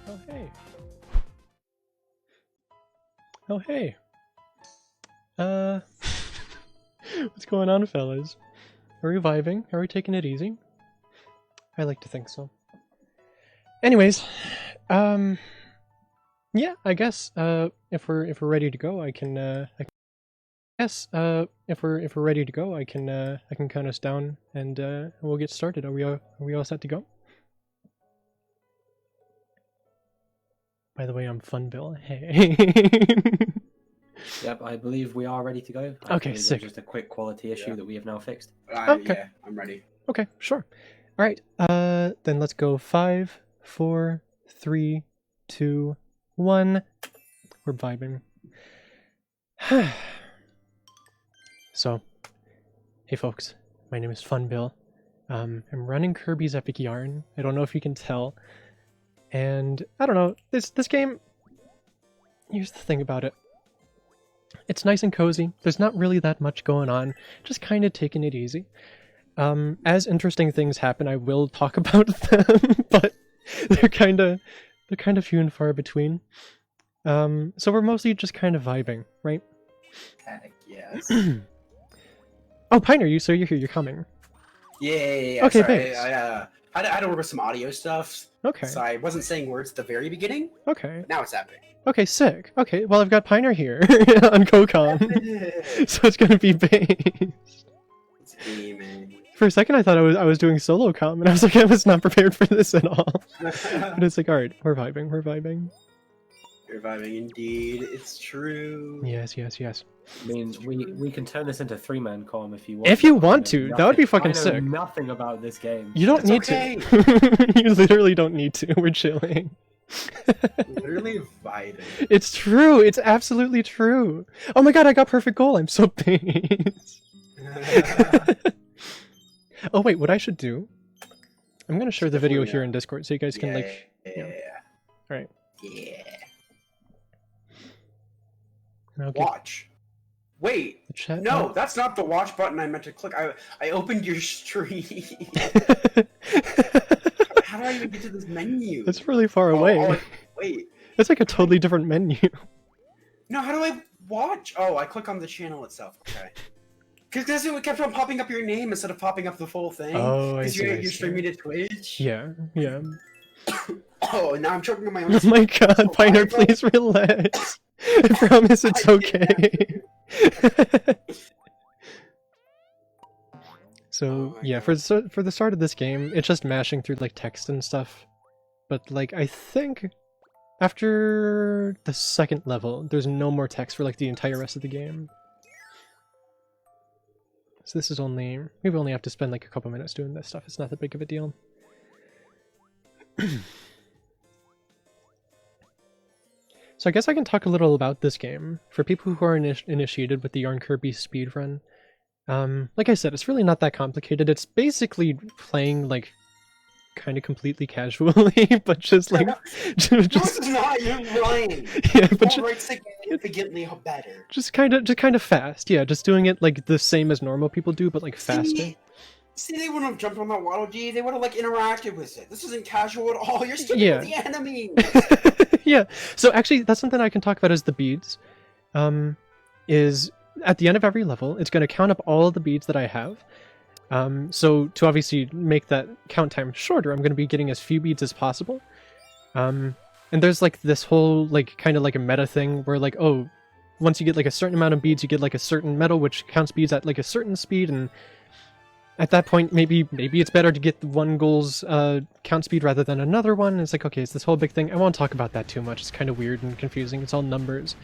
Oh hey. Oh hey. What's going on, fellas? Are we vibing? Are we taking it easy? I like to think so. Anyways, yeah, I guess if we're ready to go, I can if we're ready to go, I can count us down and we'll get started. Are we all set to go? By the way, I'm funbil. Hey. Yep, I believe we are ready to go. Okay, sick. Just a quick quality issue that we have now fixed. Okay. Yeah, I'm ready. Okay, sure. All right. Then let's go 5, 4, 3, 2, 1. We're vibing. So, hey folks, my name is Funbil. I'm running Kirby's Epic Yarn. I don't know if you can tell. And I don't know, this game, here's the thing about it. It's nice and cozy. There's not really that much going on. Just kind of taking it easy. As interesting things happen, I will talk about them, but they're kind of few and far between. So we're mostly just kind of vibing, right? Heck yes. Oh, Piner, you're here. You're coming. Yeah. Okay, Sorry, thanks. I had to work with some audio stuff. Okay. So I wasn't saying words at the very beginning. Okay. Now it's happening. Okay, sick. Okay, well I've got Piner here on Kokon, so it's gonna be based. It's me, man. For a second, I thought I was doing solo com, and I was like, I was not prepared for this at all. But it's like, all right, we're vibing. You're vibing indeed. It's true. Yes. I mean, we can turn this into 3-man com if you want. If you want to, that would be fucking I know sick. nothing about this game. You don't need to. You literally don't need to. We're chilling. Literally vibing. It's true. It's absolutely true. Oh my god, I got perfect goal. I'm so pleased. Oh wait, what I should do? I'm gonna share the video here in Discord so you guys can like. Yeah. All right. Yeah. Okay. Watch. Wait. The chat. No, that's not the watch button I meant to click. I opened your stream. How do I even get to this menu? It's really far away. Wait. It's like a totally different menu. No, how do I watch? Oh, I click on the channel itself. Okay. Because it kept on popping up your name instead of popping up the full thing. Oh, I see. You're streaming to Twitch. Yeah. Oh, now I'm choking on my own. Oh my god, Piner, please relax. I promise it's okay. So yeah, for the start of this game, it's just mashing through like text and stuff. But like I think after the second level, there's no more text for like the entire rest of the game. So this is only, we only have to spend like a couple minutes doing this stuff. It's not that big of a deal. So I guess I can talk a little about this game. For people who are initiated with the Yarn Kirby speedrun, like I said, it's really not that complicated. It's basically playing like kind of completely casually, but just like Just not. You're lying. Yeah, but significantly better. just kind of fast. Yeah, just doing it like the same as normal people do, but like faster. See, they wouldn't have jumped on that Waddle Dee. They would have like interacted with it. This isn't casual at all. You're skipping the enemy. Yeah. So actually, that's something I can talk about as the beads. Is at the end of every level, it's going to count up all of the beads that I have. So to obviously make that count time shorter, I'm going to be getting as few beads as possible. And there's like this whole like kind of like a meta thing where like, oh, once you get like a certain amount of beads, you get like a certain medal which counts beads at like a certain speed, and at that point maybe it's better to get the one goal's count speed rather than another one. And it's like, okay, it's this whole big thing. I won't talk about that too much. It's kind of weird and confusing. It's all numbers.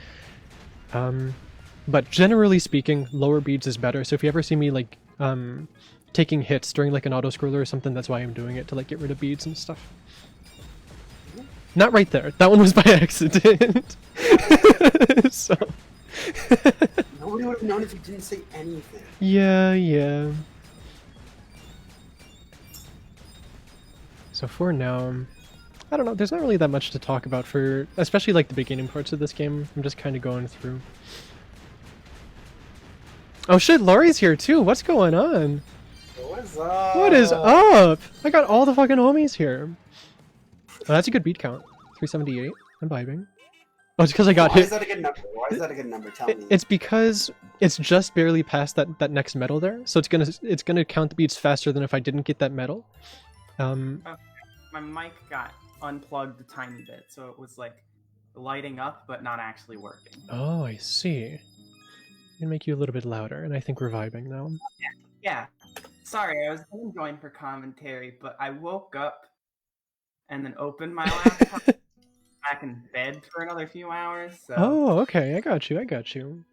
But generally speaking, lower beads is better. So if you ever see me like taking hits during like an auto scroller or something, that's why I'm doing it, to like get rid of beads and stuff. Not right there. That one was by accident. So Nobody would have known if you didn't say anything. yeah. So for now, I don't know, there's not really that much to talk about for, especially like the beginning parts of this game. I'm just kind of going through. Oh shit, Laurie's here too. What's going on? What's up? What is up? I got all the fucking homies here. Oh, that's a good beat count. 378. I'm vibing. Oh, it's because I got Why hit. is that a good number? Why is that a good number? Tell me. It's because it's just barely past that next medal there, so it's gonna count the beats faster than if I didn't get that medal. My mic got unplugged a tiny bit, so it was like lighting up but not actually working. Oh, I see. I'm gonna make you a little bit louder, and I think we're vibing now. Yeah. Sorry, I was going to join for commentary, but I woke up and then opened my laptop back in bed for another few hours. So Oh, okay. I got you.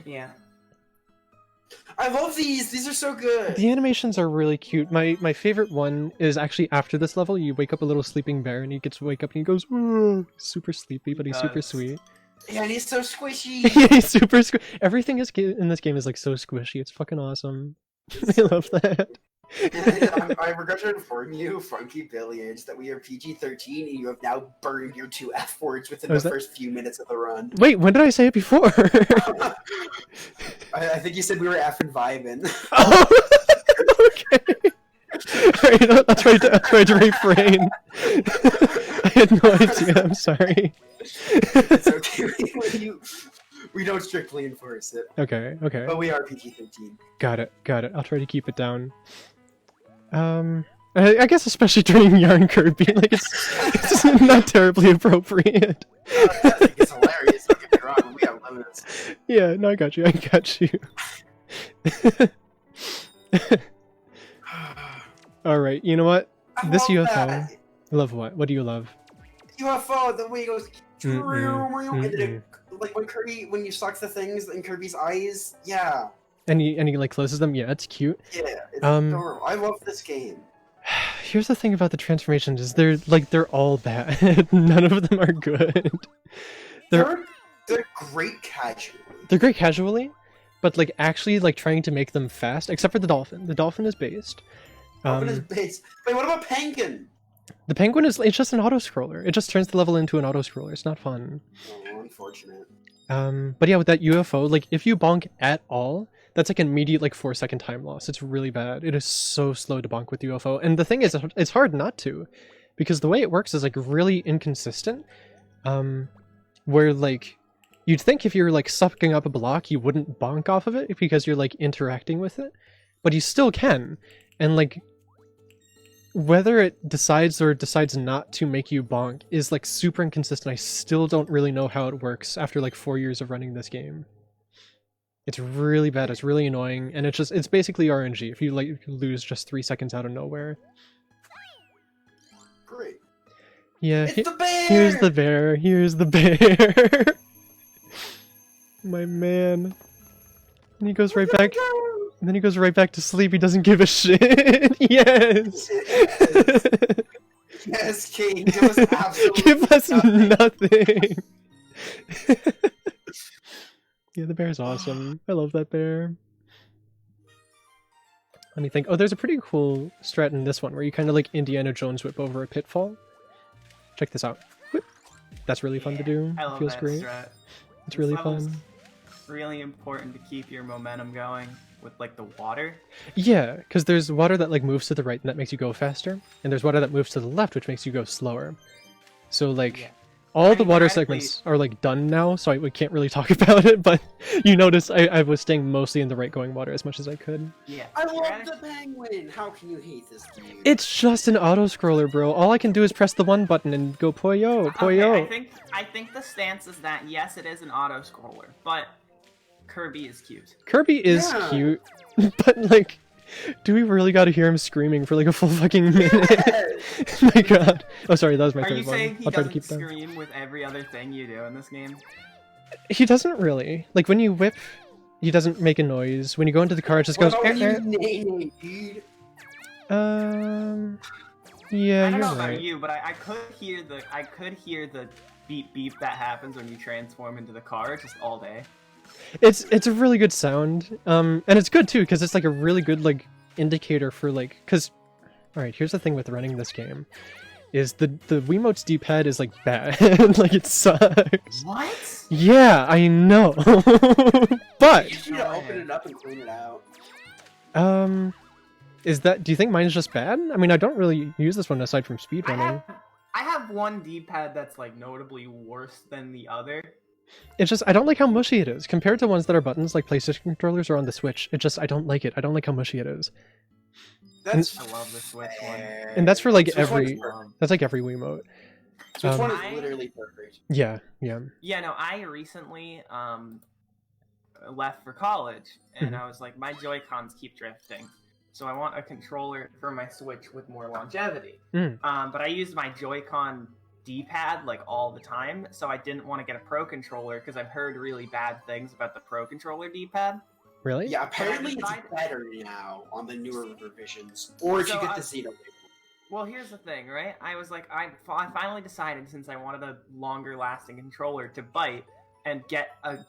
yeah. I love these. These are so good. The animations are really cute. My favorite one is actually after this level. You wake up a little sleeping bear, and he gets to wake up and he goes, "Ooh," super sleepy, but he's super does. sweet. Yeah, and he's so squishy. Yeah, he's super everything is in this game is like so squishy. It's fucking awesome. I love that. I regret to inform you, Funky Billiards, that we are PG-13 and you have now burned your 2 F words within the first few minutes of the run. Wait, when did I say it before? I think you said we were effing vibing. Oh, okay. Alright, I'll try to refrain. I had no idea, I'm sorry. It's okay. We don't strictly enforce it. Okay. But we are PG-13. Got it. I'll try to keep it down. I guess especially during Yarn Kirby, like it's not terribly appropriate. I think it's hilarious, don't get me wrong, we have limits. Yeah, no, I got you. Alright, you know what? This UFO. That. Love what? What do you love? UFO, the way it goes... Mm-mm. And then it, like when you suck the things in Kirby's eyes, yeah. And he like closes them. Yeah, it's cute. Yeah, it's adorable. I love this game. Here's the thing about the transformations is they're all bad. None of them are good. They're great casually. They're great casually, but like actually like trying to make them fast, except for the dolphin. The dolphin is based. Dolphin is based. Wait, what about Penguin? The penguin it's just an auto-scroller. It just turns the level into an auto-scroller. It's not fun. Oh, unfortunate. But yeah, with that UFO, like if you bonk at all, that's like an immediate like 4-second time loss. It's really bad. It is so slow to bonk with UFO. And the thing is, it's hard not to, because the way it works is like really inconsistent. Where like you'd think if you're like sucking up a block, you wouldn't bonk off of it because you're like interacting with it, but you still can. And like whether it decides or decides not to make you bonk is like super inconsistent. I still don't really know how it works after like 4 years of running this game. It's really bad, it's really annoying, and it's basically RNG if you like lose just 3 seconds out of nowhere. Great. Yeah, It's the bear! Here's the bear. My man. And he goes right back. And then he goes right back to sleep. He doesn't give a shit. Yes. Yes, King. Give us absolutely Give us nothing. nothing. Yeah, the bear's awesome. I love that bear. Let me think. Oh, there's a pretty cool strat in this one where you kind of like Indiana Jones whip over a pitfall. Check this out. Whip. That's really fun to do. I love Feels that great. strat. It's really level's fun. Really important to keep your momentum going with like the water. Yeah, because there's water that like moves to the right and that makes you go faster, and there's water that moves to the left which makes you go slower. So like Yeah. all the water Theoretically- segments are like done now, so we can't really talk about it, but you notice I was staying mostly in the right going water as much as I could. Yeah. I love theoretic- the penguin. How can you hate this dude? It's just an auto-scroller, bro. All I can do is press the one button and go Poyo, Poyo. Okay, I think the stance is that yes, it is an auto scroller, but Kirby is cute. Kirby is Yeah. cute, but like, do we really gotta hear him screaming for like a full fucking minute? Yes! My god. Oh, sorry, that was my Are you third one. saying he I'll try to doesn't keep that. scream with every other thing you do in this game? He doesn't really. Like, when you whip, he doesn't make a noise. When you go into the car, it just What goes... about when "Eh, you nay, dude? Yeah, I don't know you're about right. you, but I could hear the beep beep that happens when you transform into the car just all day. It's a really good sound. And it's good, too, because it's, like, a really good, like, indicator for, like... Because... Alright, here's the thing with running this game. Is the Wiimote's D-pad is, like, bad. Like, it sucks. What? Yeah, I know. But... You just need to open it up and clean it out. Is that... Do you think mine's just bad? I mean, I don't really use this one aside from speedrunning. I have have one D-pad that's like notably worse than the other. It's just I don't like how mushy it is compared to ones that are buttons like PlayStation controllers or on the Switch. It just I don't like it. I don't like how mushy it is. That's I love the Switch one. And that's for like Switch one's every perfect. that's like every Wiimote. Switch one is I- literally perfect. Yeah. Yeah, no, I recently left for college, and Mhm. I was like, my Joy-Cons keep drifting, so I want a controller for my Switch with more longevity. Mm. But I used my Joy-Con D-pad like all the time, so I didn't want to get a Pro controller because I've heard really bad things about the Pro controller D-pad. Really? Yeah, apparently it's decided- better now on the newer revisions. Or if So you get I- the Xenoblade. Well, here's the thing, right? I was like, I finally decided, since I wanted a longer-lasting controller, to bite and get a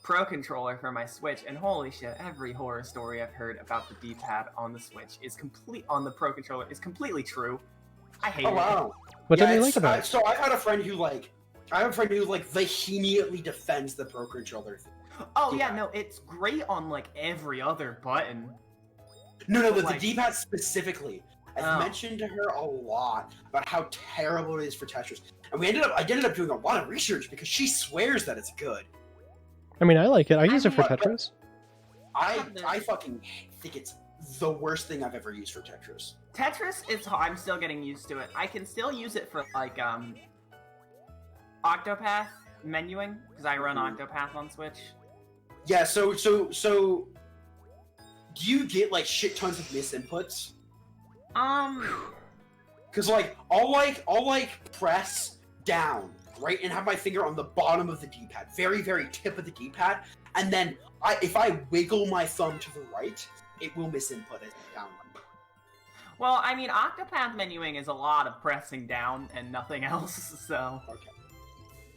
Pro controller for my Switch. And holy shit, every horror story I've heard about the D-pad on the Switch on the Pro controller is completely true. I hate Oh it. wow. What Yeah, did you it's- like about it? So I've had a friend who vehemently defends the Pro controller thing. Oh yeah, Yeah. no, it's great on like every other button. No, But, the like- D-pad specifically. I've Oh. mentioned to her a lot about how terrible it is for Tetris, and I ended up doing a lot of research because she swears that it's good. I mean, I like it. I use it for mean, but- Tetris. I fucking think it's the worst thing I've ever used for Tetris. Tetris is I'm still getting used to it. I can still use it for like Octopath menuing because I run Octopath on Switch. Yeah, so do you get like shit tons of misinputs? Cause like I'll press down, right, and have my finger on the bottom of the D-pad, very, very tip of the D-pad, and then if I wiggle my thumb to the right, it will misinput it down. Well, I mean, Octopath menuing is a lot of pressing down and nothing else, so Okay.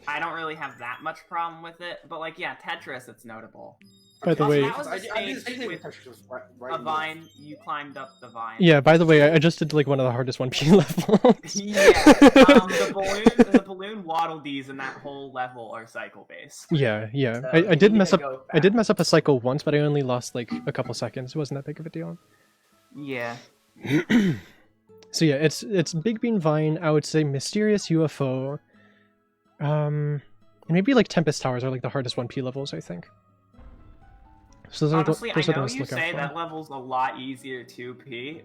I don't really have that much problem with it. But like, yeah, Tetris, it's notable. By the Also, way, that was I the did the stage same thing with with Tetris, right a in the- vine. You climbed up the vine. yeah. By the way, I just did like one of the hardest 1P levels. Yeah, the balloon waddle dees in that whole level are cycle based. Yeah. So I you did need mess to up. go I did fast. mess up a cycle once, but I only lost like a couple seconds. It wasn't that big of a deal. Yeah. So yeah, it's Big Bean Vine. I would say Mysterious UFO. And maybe like Tempest Towers are like the hardest 1P levels, I think. So those Honestly, are the, those I are the know ones to you look out say for. that level's a lot easier 2P,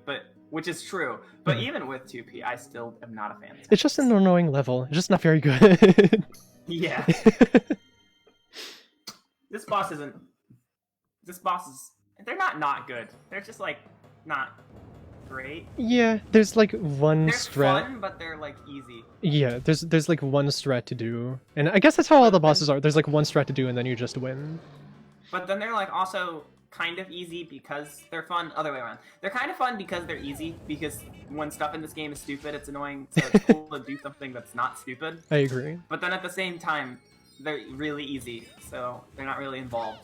which is true. But Mhm. even with 2P, I still am not a fan. of It's just an Tempest. annoying level. It's just not very good. Yeah. This boss isn't. This boss is. They're not good. They're just like not great. Yeah, there's like one They're strat. fun, but they're like easy. Yeah, there's like one strat to do, and I guess that's how all the bosses are. There's like one strat to do, and then you just win. But then they're like also kind of easy because they're fun. Other way around. They're kind of fun because they're easy. Because when stuff in this game is stupid, it's annoying. So it's cool to do something that's not stupid. I agree. But then at the same time, they're really easy. So they're not really involved.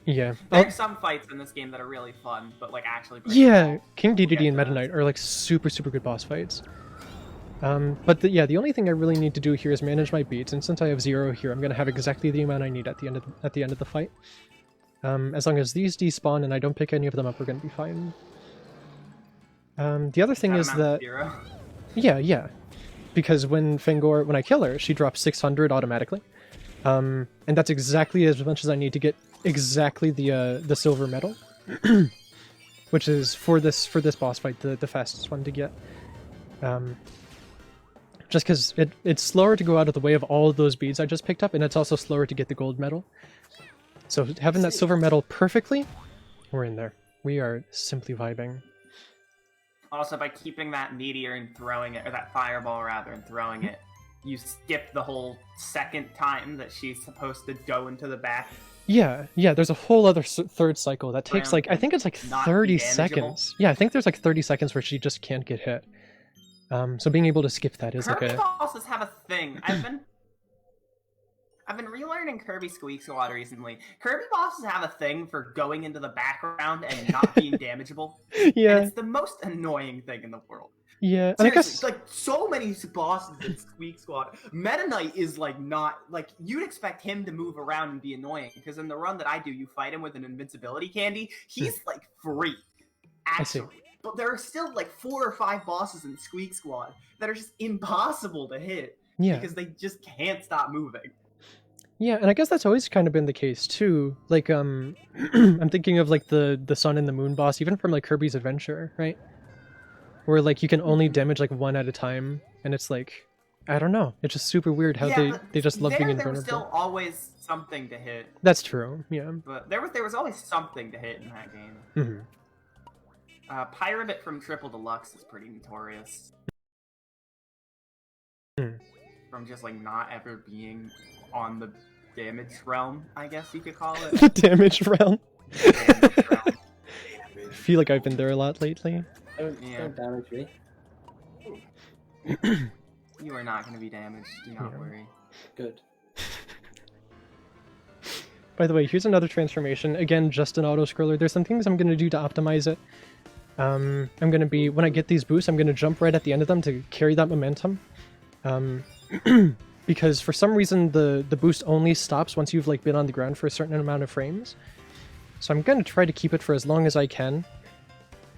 Yeah. There's some fights in this game that are really fun, but like actually. Yeah, involved. King We'll DDD get and to Meta those. Knight are like super good boss fights. But the only thing I really need to do here is manage my beats, and since I have 0 here, I'm gonna have exactly the amount I need at the end of the fight. As long as these despawn and I don't pick any of them up, we're gonna be fine. The other thing That is amount that of 0. yeah, because when I kill her, she drops 600 automatically, and that's exactly as much as I need to get exactly the silver medal, which is for this boss fight the fastest one to get. Just because it's slower to go out of the way of all of those beads I just picked up, and it's also slower to get the gold medal. So having that silver medal perfectly, we're in there. We are simply vibing. Also, by keeping that meteor and throwing it, or that fireball rather, and throwing it, you skip the whole second time that she's supposed to go into the back. Yeah, there's a whole other third cycle that takes like, I think it's like Not 30 be damageable. seconds. Yeah, I think there's like 30 seconds where she just can't get hit. So being able to skip that is Kirby like a... bosses have a thing. I've been relearning Kirby Squeak Squad recently. Kirby bosses have a thing for going into the background and not being damageable. Yeah, And it's the most annoying thing in the world. yeah, and I Seriously, guess... like so many bosses in Squeak Squad. Meta Knight is like not like you'd expect him to move around and be annoying because in the run that I do, you fight him with an invincibility candy. He's like free, I see. actually. but there are still like 4 or 5 bosses in Squeak Squad that are just impossible to hit Yeah. because they just can't stop moving. Yeah, and I guess that's always kind of been the case too. Like, I'm thinking of like the sun and the moon boss, even from like Kirby's Adventure, right? Where like you can only damage like one at a time, and it's like, I don't know, it's just super weird how Yeah, they just love being there was invulnerable. still always something to hit, That's true. Yeah. but there was always something to hit in that game. Pyramid from Triple Deluxe is pretty notorious. From just like not ever being on the damage realm, I guess you could call it. The damage realm. Damage realm. I feel like I've been there a lot lately. Don't damage me. You are not going to be damaged, do not Yeah. worry. Good. By the way, here's another transformation. Again, just an auto-scroller. There's some things I'm going to do to optimize it. I'm going to be, when I get these boosts, I'm going to jump right at the end of them to carry that momentum. Because for some reason, the boost only stops once you've like been on the ground for a certain amount of frames. So I'm going to try to keep it for as long as I can.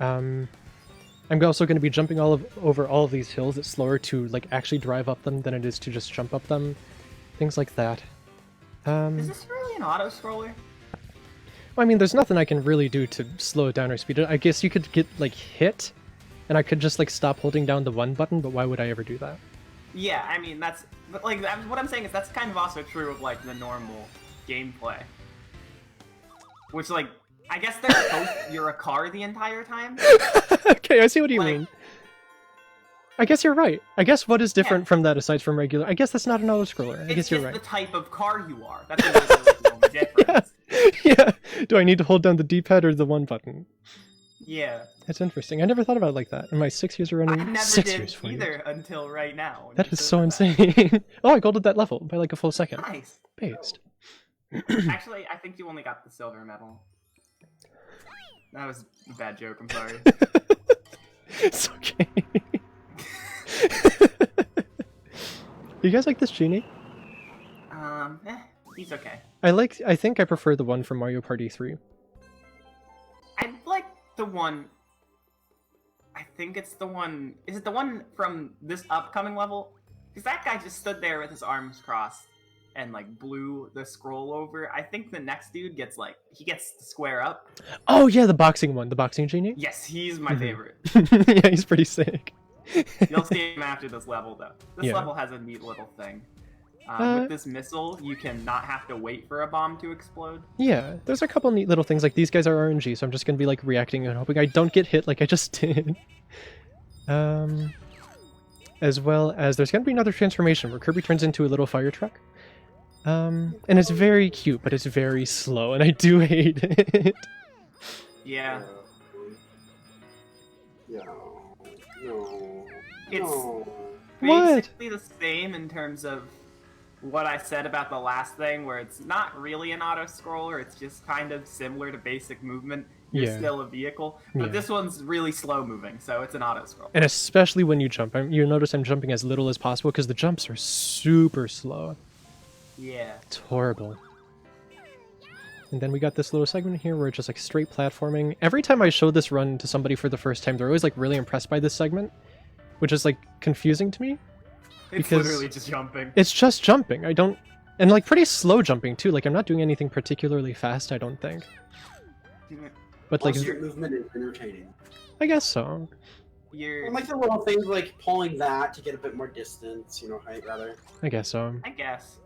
I'm also going to be jumping over all of these hills. It's slower to like actually drive up them than it is to just jump up them. Things like that. Is this really an auto-scroller? I mean, there's nothing I can really do to slow it down or speed it. I guess you could get like hit, and I could just like stop holding down the 1 button, but why would I ever do that? Yeah, I mean, but like, what I'm saying is that's kind of also true of like the normal gameplay. Which like, I guess they're both, you're a car the entire time. Okay, I see what you Like- mean. I guess you're right. I guess what is different from that aside from regular? I guess that's not an auto-scroller. I It's guess you're just right. the type of car you are. That's the only difference. Yeah. Do I need to hold down the D-pad or the 1 button? Yeah. That's interesting. I never thought about it like that. In my 6 years of I running, never 6 did years, 4 either years. until right now. when That you is said so that. insane. Oh, I golded that level by like a full second. Nice. Based. Actually, I think you only got the silver medal. That was a bad joke, I'm sorry. It's okay. You guys like this genie? He's okay. I think I prefer the one from Mario Party 3. I like the one... I think it's the one... Is it the one from this upcoming level? Because that guy just stood there with his arms crossed and, like, blew the scroll over. I think the next dude gets, like... He gets to square up. Oh yeah, the boxing one. The boxing genie? Yes, he's my Mhm. favorite. Yeah, he's pretty sick. You'll see him after this level, though. This Yeah. level has a neat little thing. With this missile, you can not have to wait for a bomb to explode. Yeah, there's a couple neat little things. Like these guys are RNG, so I'm just gonna be like reacting and hoping I don't get hit like I just did. As well as there's gonna be another transformation where Kirby turns into a little fire truck. And it's very cute, but it's very slow, and I do hate it. Yeah. No. No. It's No. What? basically the same in terms of what I said about the last thing, where it's not really an auto-scroller, it's just kind of similar to basic movement. You're Yeah. still a vehicle, but Yeah. this one's really slow-moving, so it's an auto-scroll. And especially when you jump. You'll notice I'm jumping as little as possible because the jumps are super slow. Yeah. It's horrible. And then we got this little segment here where it's just like straight platforming. Every time I show this run to somebody for the first time, they're always like really impressed by this segment, which is like confusing to me. It's Because- literally just jumping. It's just jumping. I don't... And like pretty slow jumping too. Like I'm not doing anything particularly fast, I don't think. But like, Plus, your movement is entertaining. I guess so. You're... I like the little things like pulling that to get a bit more distance, height rather. I guess so. I guess.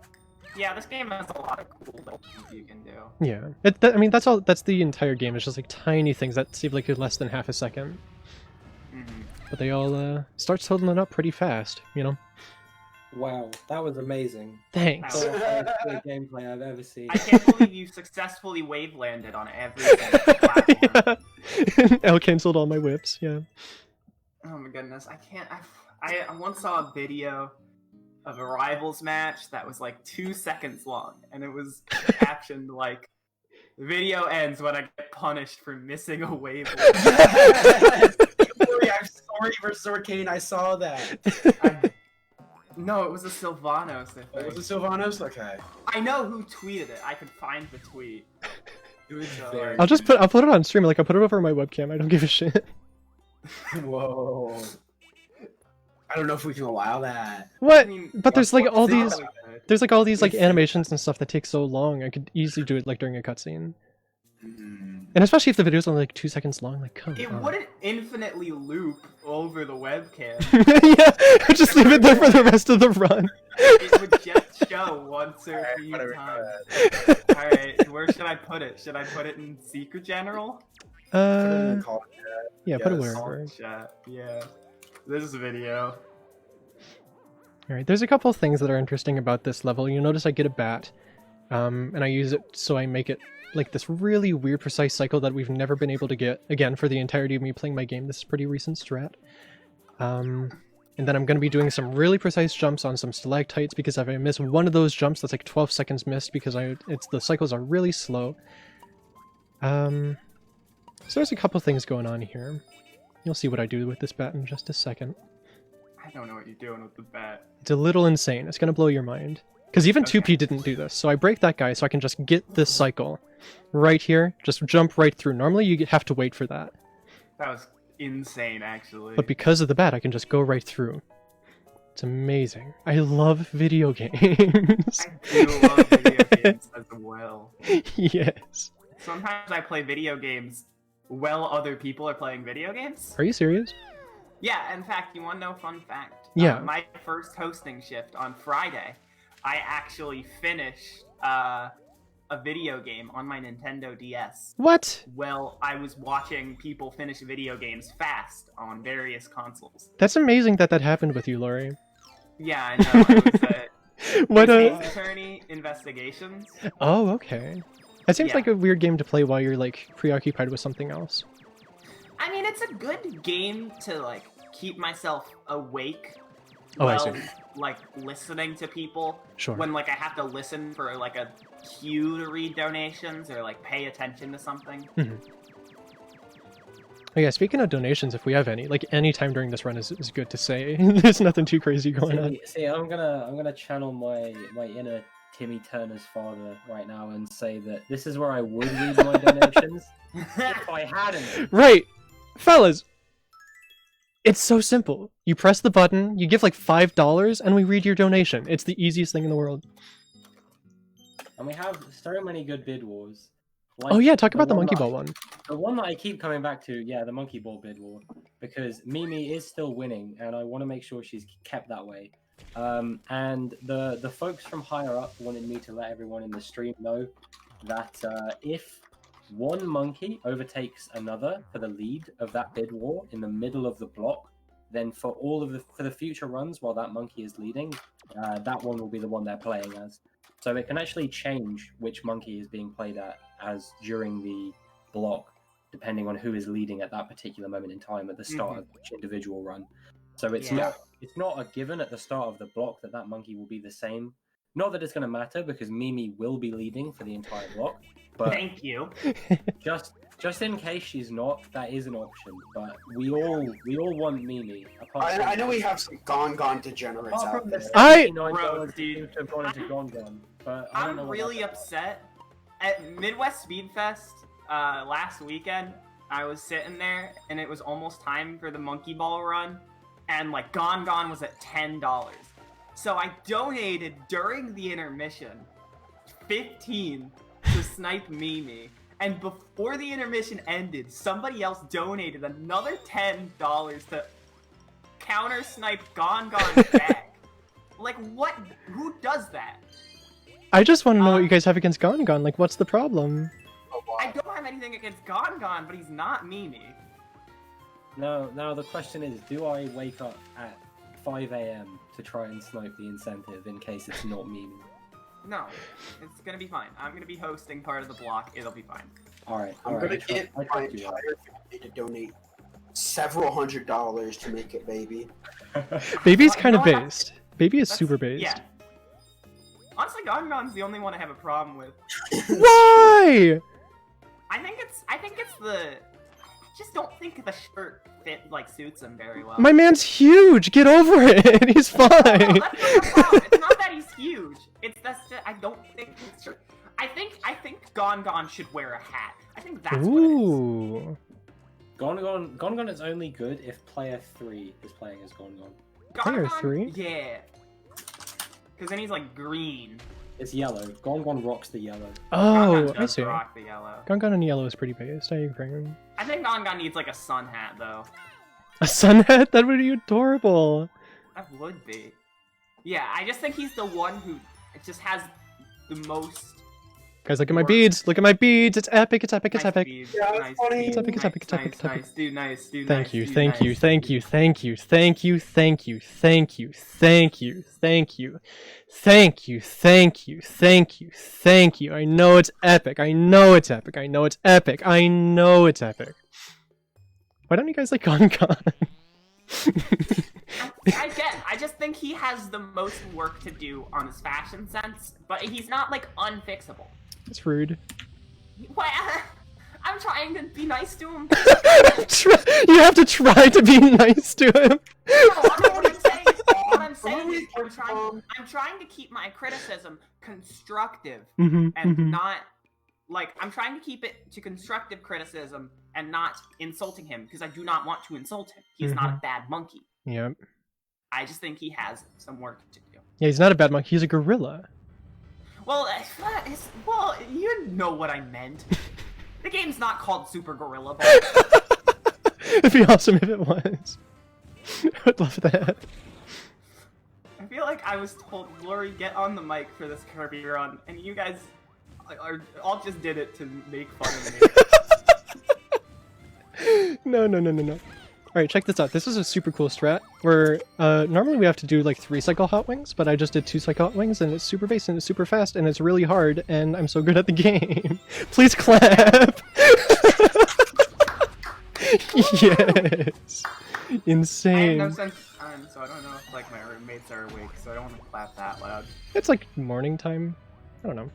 Yeah, this game has a lot of cool little things you can do. Yeah. I mean, that's all. That's the entire game. It's just like tiny things that seem like less than half a second. Mhm. But they all start totaling up pretty fast, Wow, that was amazing. Thanks. Wow. The highest gameplay I've ever seen. I can't believe you successfully wave landed on every single platform. Yeah. L canceled all my whips, yeah. Oh my goodness, I can't. I once saw a video of a rivals match that was like 2 seconds long, and it was captioned like, "The video ends when I get punished for missing a wave." Yes! I'm sorry for Zorkane, I saw that. No, it was a Sylvanos, I think. Was it Sylvanos? Okay. I know who tweeted it. I could find the tweet. It was So, very... I'll put it on stream. Like I'll put it over my webcam. I don't give a shit. Whoa. I don't know if we can allow that. What? I mean, But there's like all it's these, not good. there's like all these like It's- animations and stuff that take so long. I could easily do it like during a cutscene, Mm. and especially if the video's only like 2 seconds long. Like, come It on. wouldn't infinitely loop over the webcam. Yeah, just leave it there for the rest of the run. It would just show once or a few whatever, times. Alright, where should I put it? Should I put it in secret general? Yeah, put it Yes. wherever. Chat. Yeah. This is a video. Alright, there's a couple of things that are interesting about this level. You notice I get a bat, and I use it so I make it like this really weird precise cycle that we've never been able to get, again, for the entirety of me playing my game. This is pretty recent strat. And then I'm going to be doing some really precise jumps on some stalactites, because if I miss one of those jumps, that's like 12 seconds missed, because the cycles are really slow. So there's a couple things going on here. You'll see what I do with this bat in just a second. I don't know what you're doing with the bat. It's a little insane. It's going to blow your mind. Because even Okay. 2P didn't do this. So I break that guy so I can just get this cycle right here. Just jump right through. Normally you have to wait for that. That was insane, actually. But because of the bat, I can just go right through. It's amazing. I love video games. I do love video games as well. Yes. Sometimes I play video games while other people are playing video games. Are you serious? Yeah, in fact, you want to know a fun fact? Yeah. My first hosting shift on Friday, I actually finished a video game on my Nintendo DS. What? Well, I was watching people finish video games fast on various consoles. That's amazing that that happened with you, Laurie. Yeah, I know. It was What Ace Attorney Investigations. Oh, okay. That seems Yeah. like a weird game to play while you're like preoccupied with something else. I mean, it's a good game to like keep myself awake Oh, I while see. like listening to people. Sure. When like I have to listen for like a cue to read donations or like pay attention to something. Oh yeah, speaking of donations, if we have any, like any time during this run is good to say. There's nothing too crazy going on. See, I'm gonna channel my inner Timmy Turner's father right now and say that this is where I would read my donations if I hadn't. Right! Fellas! It's so simple. You press the button, you give like $5, and we read your donation. It's the easiest thing in the world. And we have so many good bid wars. Oh yeah, talk about the one monkey that- ball one. The one that I keep coming back to, yeah, the monkey ball bid war, because Mimi is still winning, and I want to make sure she's kept that way. And the folks from higher up wanted me to let everyone in the stream know that if one monkey overtakes another for the lead of that bid war in the middle of the block, then for the future runs while that monkey is leading, that one will be the one they're playing as. So it can actually change which monkey is being played as during the block, depending on who is leading at that particular moment in time at the start of each individual run. So it's Yeah. not a given at the start of the block that monkey will be the same. Not that it's going to matter because Mimi will be leading for the entire block, but Thank you. just in case she's not, that is an option. But we all want Mimi. I know we have some gone degenerates Apart out from there. the I- $79 Bro, that dude. seems to have gone into Gon, but I don't know I'm what really that's upset. At Midwest Speed Fest last weekend, I was sitting there and it was almost time for the monkey ball run, and like Gon was at $10. So I donated during the intermission 15 to snipe Mimi. And before the intermission ended, somebody else donated another $10 to counter snipe Gon back. Like what? Who does that? I just want to know what you guys have against Gon. Like, what's the problem? I don't have anything against Gon, but he's not Mimi. No, now the question is, do I wake up at 5 a.m. to try and snipe the incentive in case it's not Mimi? No, it's gonna be fine. I'm gonna be hosting part of the block. It'll be fine. Alright, I'm alright. gonna get I my trust you. entire family to donate several $100s to make it baby. Baby's You kind know of what? based. Baby is That's- super based. Yeah. Honestly, Gon's the only one I have a problem with. Why? I think it's the. I just don't think the shirt suits him very well. My man's huge. Get over it. He's No, fine. that's not the problem. It's not that he's huge. It's that I don't think his shirt. I think Gon should wear a hat. I think that's what it is. Ooh. Gongon is only good if player 3 is playing as Gongon. Player Gongon? 3? Yeah. Because then he's like green. It's yellow. Gongon rocks the yellow. Oh, Gongon I does see. rock the yellow. Gongon and yellow is pretty based. I agree. I think Gongon needs like a sun hat though. A sun hat? That would be adorable. That would be. Yeah, I just think he's the one who just has the most. Guys, look at my beads. Look at my beads. It's epic. It's epic. It's nice epic. beads, Yeah, nice funny. beads, It's epic, it's nice, epic, it's epic, nice, it's epic. nice, dude, nice, dude, Thank nice, you, dude, thank you, nice, thank dude. you, thank you, thank you, thank you, thank you, thank you, thank you, thank you, thank you, thank you, thank you. I know it's epic. I know it's epic. I know it's epic. I know it's epic. Why don't you guys like Gongon? I just think he has the most work to do on his fashion sense, but he's not like unfixable. That's rude. What? I'm trying to be nice to him. You have to try to be nice to him. What I'm saying is, I'm trying to keep my criticism constructive and not like I'm trying to keep it to constructive criticism and not insulting him because I do not want to insult him. He's not a bad monkey. Yep. I just think he has some work to do. Yeah, he's not a bad monkey. He's a gorilla. Well, well, you know what I meant. The game's not called Super Gorilla Ball. It'd be awesome if it was. I would love that. I feel like I was told, Lori, get on the mic for this Kirby run, and you guys all just did it to make fun of me. No. Alright, check this out. This is a super cool strat where normally we have to do like 3 cycle hot wings, but I just did 2 cycle hot wings and it's super base and it's super fast and it's really hard and I'm so good at the game. Please clap! Yes! I Insane. have no sense of time, so I don't know if like my roommates are awake, so I don't want to clap that loud. It's like morning time. I don't know.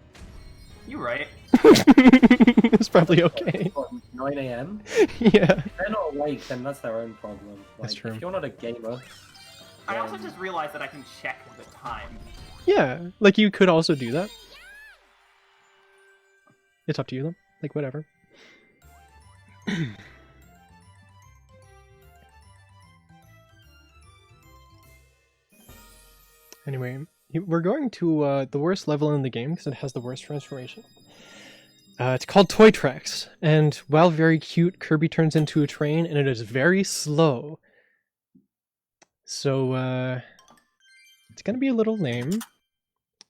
You right. It's probably okay. What, 9 a.m. Yeah. If they're not awake, then that's their own problem. Like, That's true. If you're not a gamer, I also just realized that I can check the time. Yeah, like you could also do that. It's up to you though. Like whatever. Anyway, we're going to the worst level in the game because it has the worst transformation. It's called Toy Tracks, and while very cute, Kirby turns into a train, and it is very slow. So, it's gonna be a little lame.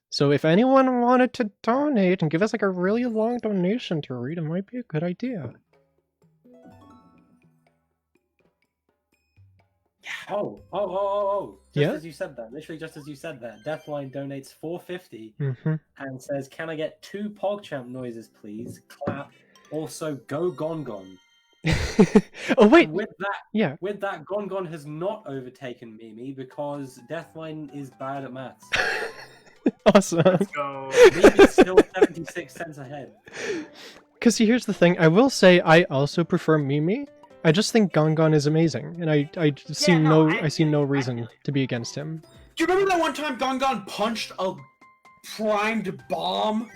So if anyone wanted to donate and give us like a really long donation to read, it might be a good idea. Oh. Just Yeah? as you said that, literally just as you said that, Deathline donates $4.50 Mm-hmm. and says, "Can I get 2 PogChamp noises, please? Clap. Also, go Gongon." Oh wait, And with that, Gongon has not overtaken Mimi because Deathline is bad at maths. awesome. Let's go. Mimi's still 76 cents ahead. Because here's the thing, I will say I also prefer Mimi. I just think Gongon is amazing, and I see I see no reason to be against him. Do you remember that one time Gongon punched a primed bomb?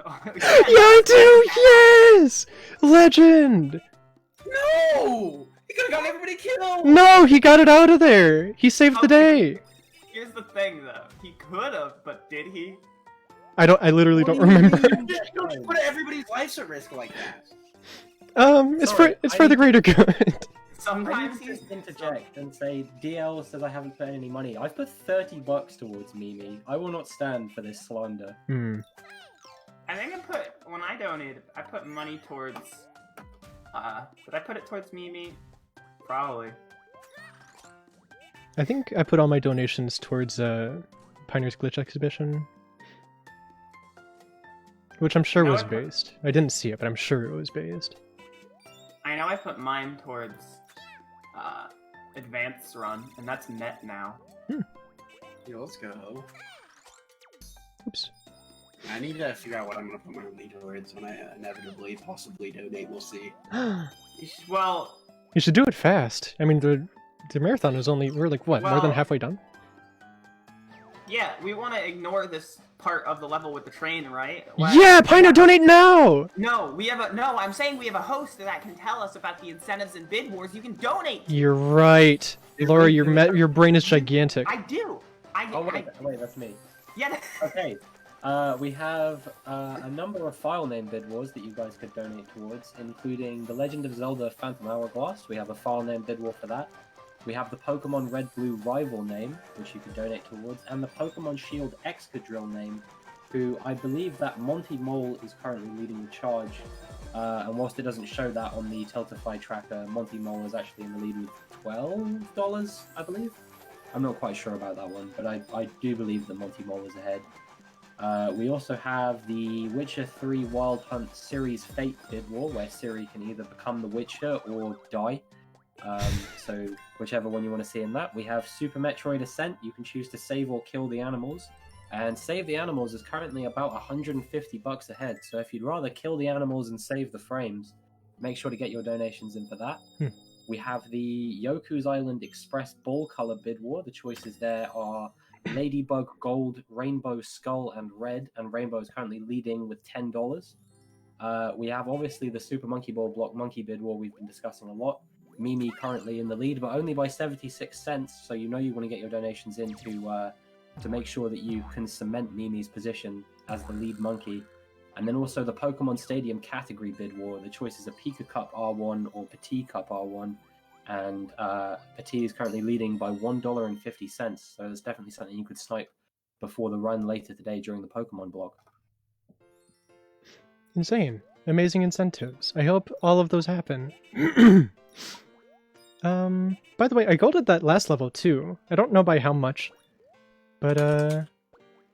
Yeah, dude, yes! Legend! No! He could have got everybody killed! No, he got it out of there! He saved the day! Here's the thing, though. He could have, but did he? I literally don't What do you mean? remember. You don't put everybody's lives at risk like that. It's for the greater good. I Sometimes need to he's just interject and say, DL says I haven't put any money. I've put $30 towards Mimi. I will not stand for this slander. Hmm. I think when I donated, I put money towards, did I put it towards Mimi? Probably. I think I put all my donations towards Pioneer's Glitch Exhibition. Which I'm sure No, was I put- based. I didn't see it, but I'm sure it was based. I know I put mine towards, Advanced Run, and that's net now. Yo, let's go. Oops. I need to figure out what I'm gonna put my money towards when I inevitably, possibly donate. We'll see. Well, You should do it fast. I mean, the marathon is only... We're like, what, more than Well- halfway done? Yeah, we want to ignore this part of the level with the train, right? Yeah, Pino, donate now! No, I'm saying we have a host that can tell us about the incentives and bid wars. You can donate. You're right. Laura, your brain is gigantic. I do. Oh wait, that's me. Yeah. Okay. We have a number of file name bid wars that you guys could donate towards, including The Legend of Zelda Phantom Hourglass. We have a file name bid war for that. We have the Pokemon Red Blue rival name, which you could donate towards, and the Pokemon Shield Excadrill name, who I believe that Monty Mole is currently leading the charge. And whilst it doesn't show that on the Tiltify tracker, Monty Mole is actually in the lead with $12, I believe. I'm not quite sure about that one, but I do believe that Monty Mole is ahead. We also have the Witcher 3 Wild Hunt Ciri's Fate bid war, where Ciri can either become the Witcher or die. So whichever one you want to see in that. We have Super Metroid Ascent. You can choose to save or kill the animals. And Save the Animals is currently about $150 ahead. So if you'd rather kill the animals and save the frames, make sure to get your donations in for that. We have the Yoku's Island Express Ball Color bid war. The choices there are Ladybug Gold, Rainbow Skull, and Red. And Rainbow is currently leading with $10. We have obviously the Super Monkey Ball Block Monkey bid war we've been discussing a lot. Mimi currently in the lead, but only by 76 cents. So you know you want to get your donations in to make sure that you can cement Mimi's position as the lead monkey. And then also the Pokemon Stadium category bid war. The choices are Pika Cup R1 or Petit Cup R1. And Petit is currently leading by $1.50. So it's definitely something you could snipe before the run later today during the Pokemon block. Insane. Amazing incentives. I hope all of those happen. By the way, I golded that last level too. I don't know by how much, but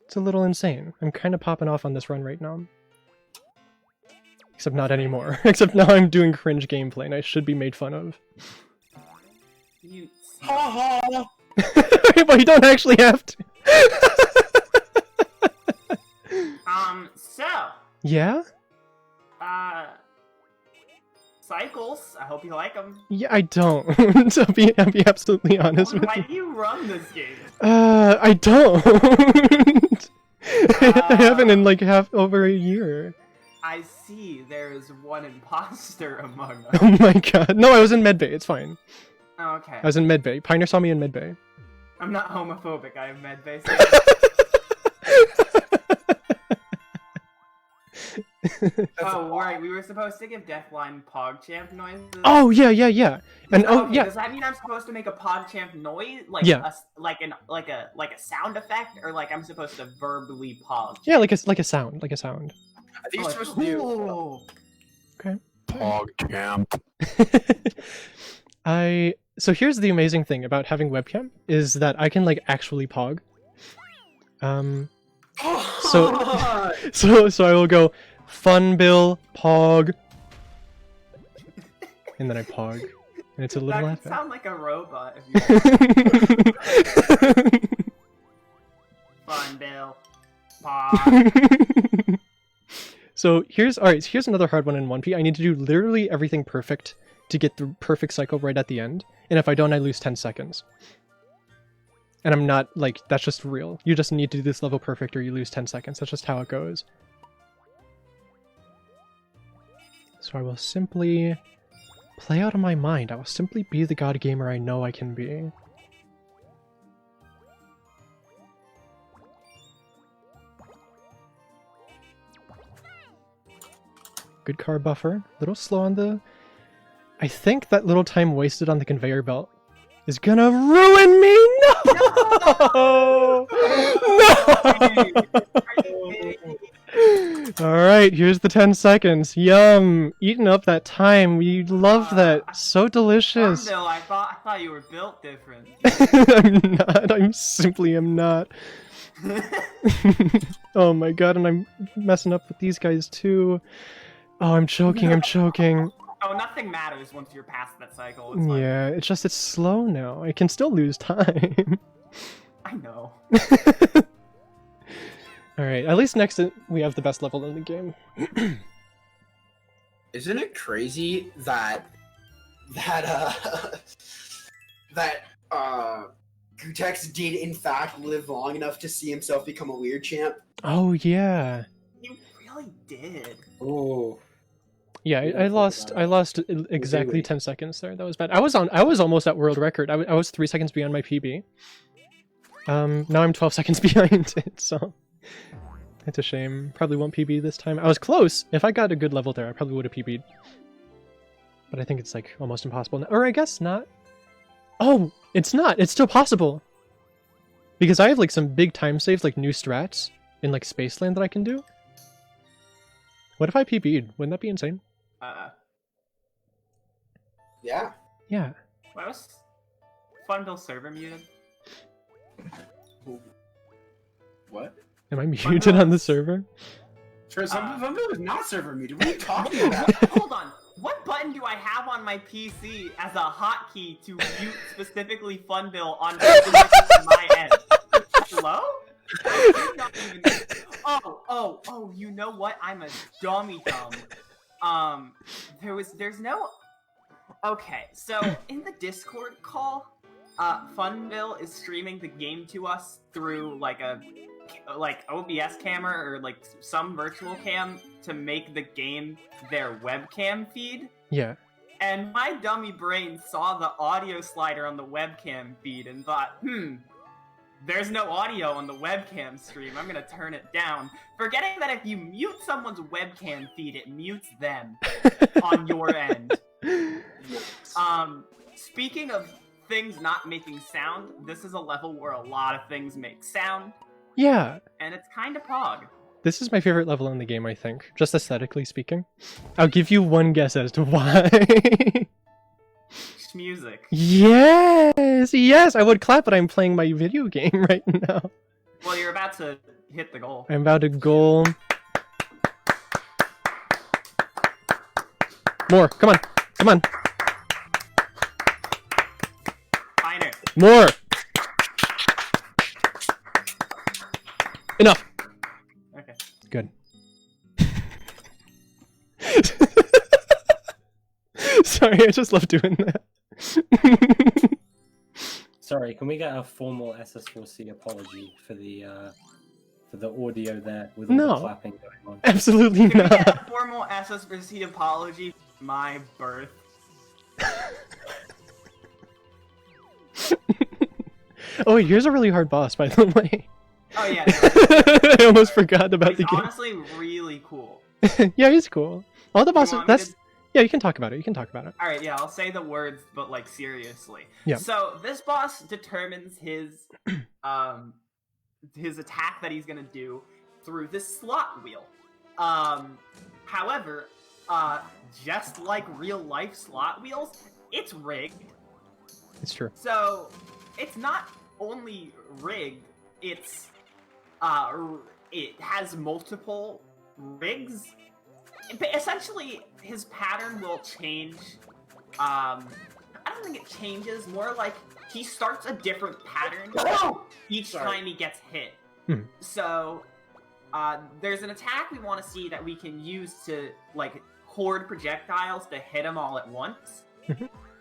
it's a little insane. I'm kind of popping off on this run right now. Except not anymore. Except now I'm doing cringe gameplay and I should be made fun of. You. Ha ha! But you don't actually have to. So. Yeah? Cycles. I hope you like them. Yeah, I don't. To be absolutely honest with Why you. do you run this game? I don't. I haven't in like over a year. I see. There is one imposter among us. Oh my god. No, I was in medbay. It's fine. Okay. I was in medbay. Pioneer saw me in medbay. I'm not homophobic. I have medbay. Oh, right. We were supposed to give Deathline PogChamp noises. Oh yeah. And Okay, yeah. does that mean I'm supposed to make a PogChamp noise, like Yeah. like a sound effect, or like I'm supposed to verbally pog? Yeah, like a sound, like a sound. I think you're supposed to do. Cool. Okay. PogChamp. So here's the amazing thing about having webcam is that I can like actually pog. So I will go funbil pog, and then I pog, and it's a little That laugh. could sound like a robot if you. Fun Bill. Pog. So here's another hard one in 1P. I need to do literally everything perfect to get the perfect cycle right at the end, and if I don't, I lose 10 seconds. And I'm not, like, that's just real. You just need to do this level perfect or you lose 10 seconds. That's just how it goes. So I will simply play out of my mind. I will simply be the god gamer I know I can be. Good car buffer. A little slow on the... I think that little time wasted on the conveyor belt is gonna ruin me! No! Alright, here's the 10 seconds. Yum! Eating up that time. We love that. So delicious. Bill, I thought you were built different. I'm not. I simply am not. Oh my god, and I'm messing up with these guys too. Oh, I'm choking, I'm choking. Oh, nothing matters once you're past that cycle. It's fine. Yeah, it's just it's slow now. I can still lose time. I know. Alright, at least next we have the best level in the game. Isn't it crazy that Gutex did in fact live long enough to see himself become a weird champ. Oh yeah. You really did. Oh, Yeah, We I don't lost. think I about lost we? exactly 10 seconds there. That was bad. I was almost at world record. I was 3 seconds beyond my PB. Now I'm 12 seconds behind it. So it's a shame. Probably won't PB this time. I was close. If I got a good level there, I probably would have PB'd. But I think it's like almost impossible. Now. Or I guess not. Oh, it's not. It's still possible. Because I have like some big time saves, like new strats in like Spaceland that I can do. What if I PB'd? Wouldn't that be insane? Yeah. Yeah. Why was Funbil server muted? What? Am I muted on the server? For some Funbil is not server muted. What are you talking about? Hold on. What button do I have on my PC as a hotkey to mute specifically Funbil on my end? Hello? I did not even... Oh, you know what? I'm a dummy dumb. There's no... Okay, so in the Discord call, Funbil is streaming the game to us through like a OBS camera or like some virtual cam to make the game their webcam feed. Yeah. And my dummy brain saw the audio slider on the webcam feed and thought, there's no audio on the webcam stream. I'm gonna turn it down. Forgetting that if you mute someone's webcam feed, it mutes them on your end. Speaking of things not making sound, this is a level where a lot of things make sound. Yeah. And it's kind of pog. This is my favorite level in the game, I think. Just aesthetically speaking. I'll give you one guess as to why. Music. Yes! Yes! I would clap, but I'm playing my video game right now. Well, you're about to hit the goal. I'm about to goal. More! Come on! Come on! Finer. More! Enough! Okay. Good. Sorry, I just love doing that. sorry. Can we get a formal SS4C apology for the audio there with all No. the clapping going on? Absolutely Can we get not. a formal SSVC apology for my birth? Oh wait, here's a really hard boss, by the way. Oh yeah. I almost forgot about He's the game. honestly really cool. Yeah, he's cool. All the bosses. want me That's to- yeah. You can talk about it. You can talk about it. Alright, yeah, I'll say the words, but like seriously. Yeah. So this boss determines his attack that he's gonna do through this slot wheel. However, just like real life slot wheels, it's rigged. It's true. So it's not only rigged, it's it has multiple rigs. Essentially, his pattern will change. I don't think it changes. More like he starts a different pattern each time he gets hit. So there's an attack we want to see that we can use to like hoard projectiles to hit him all at once.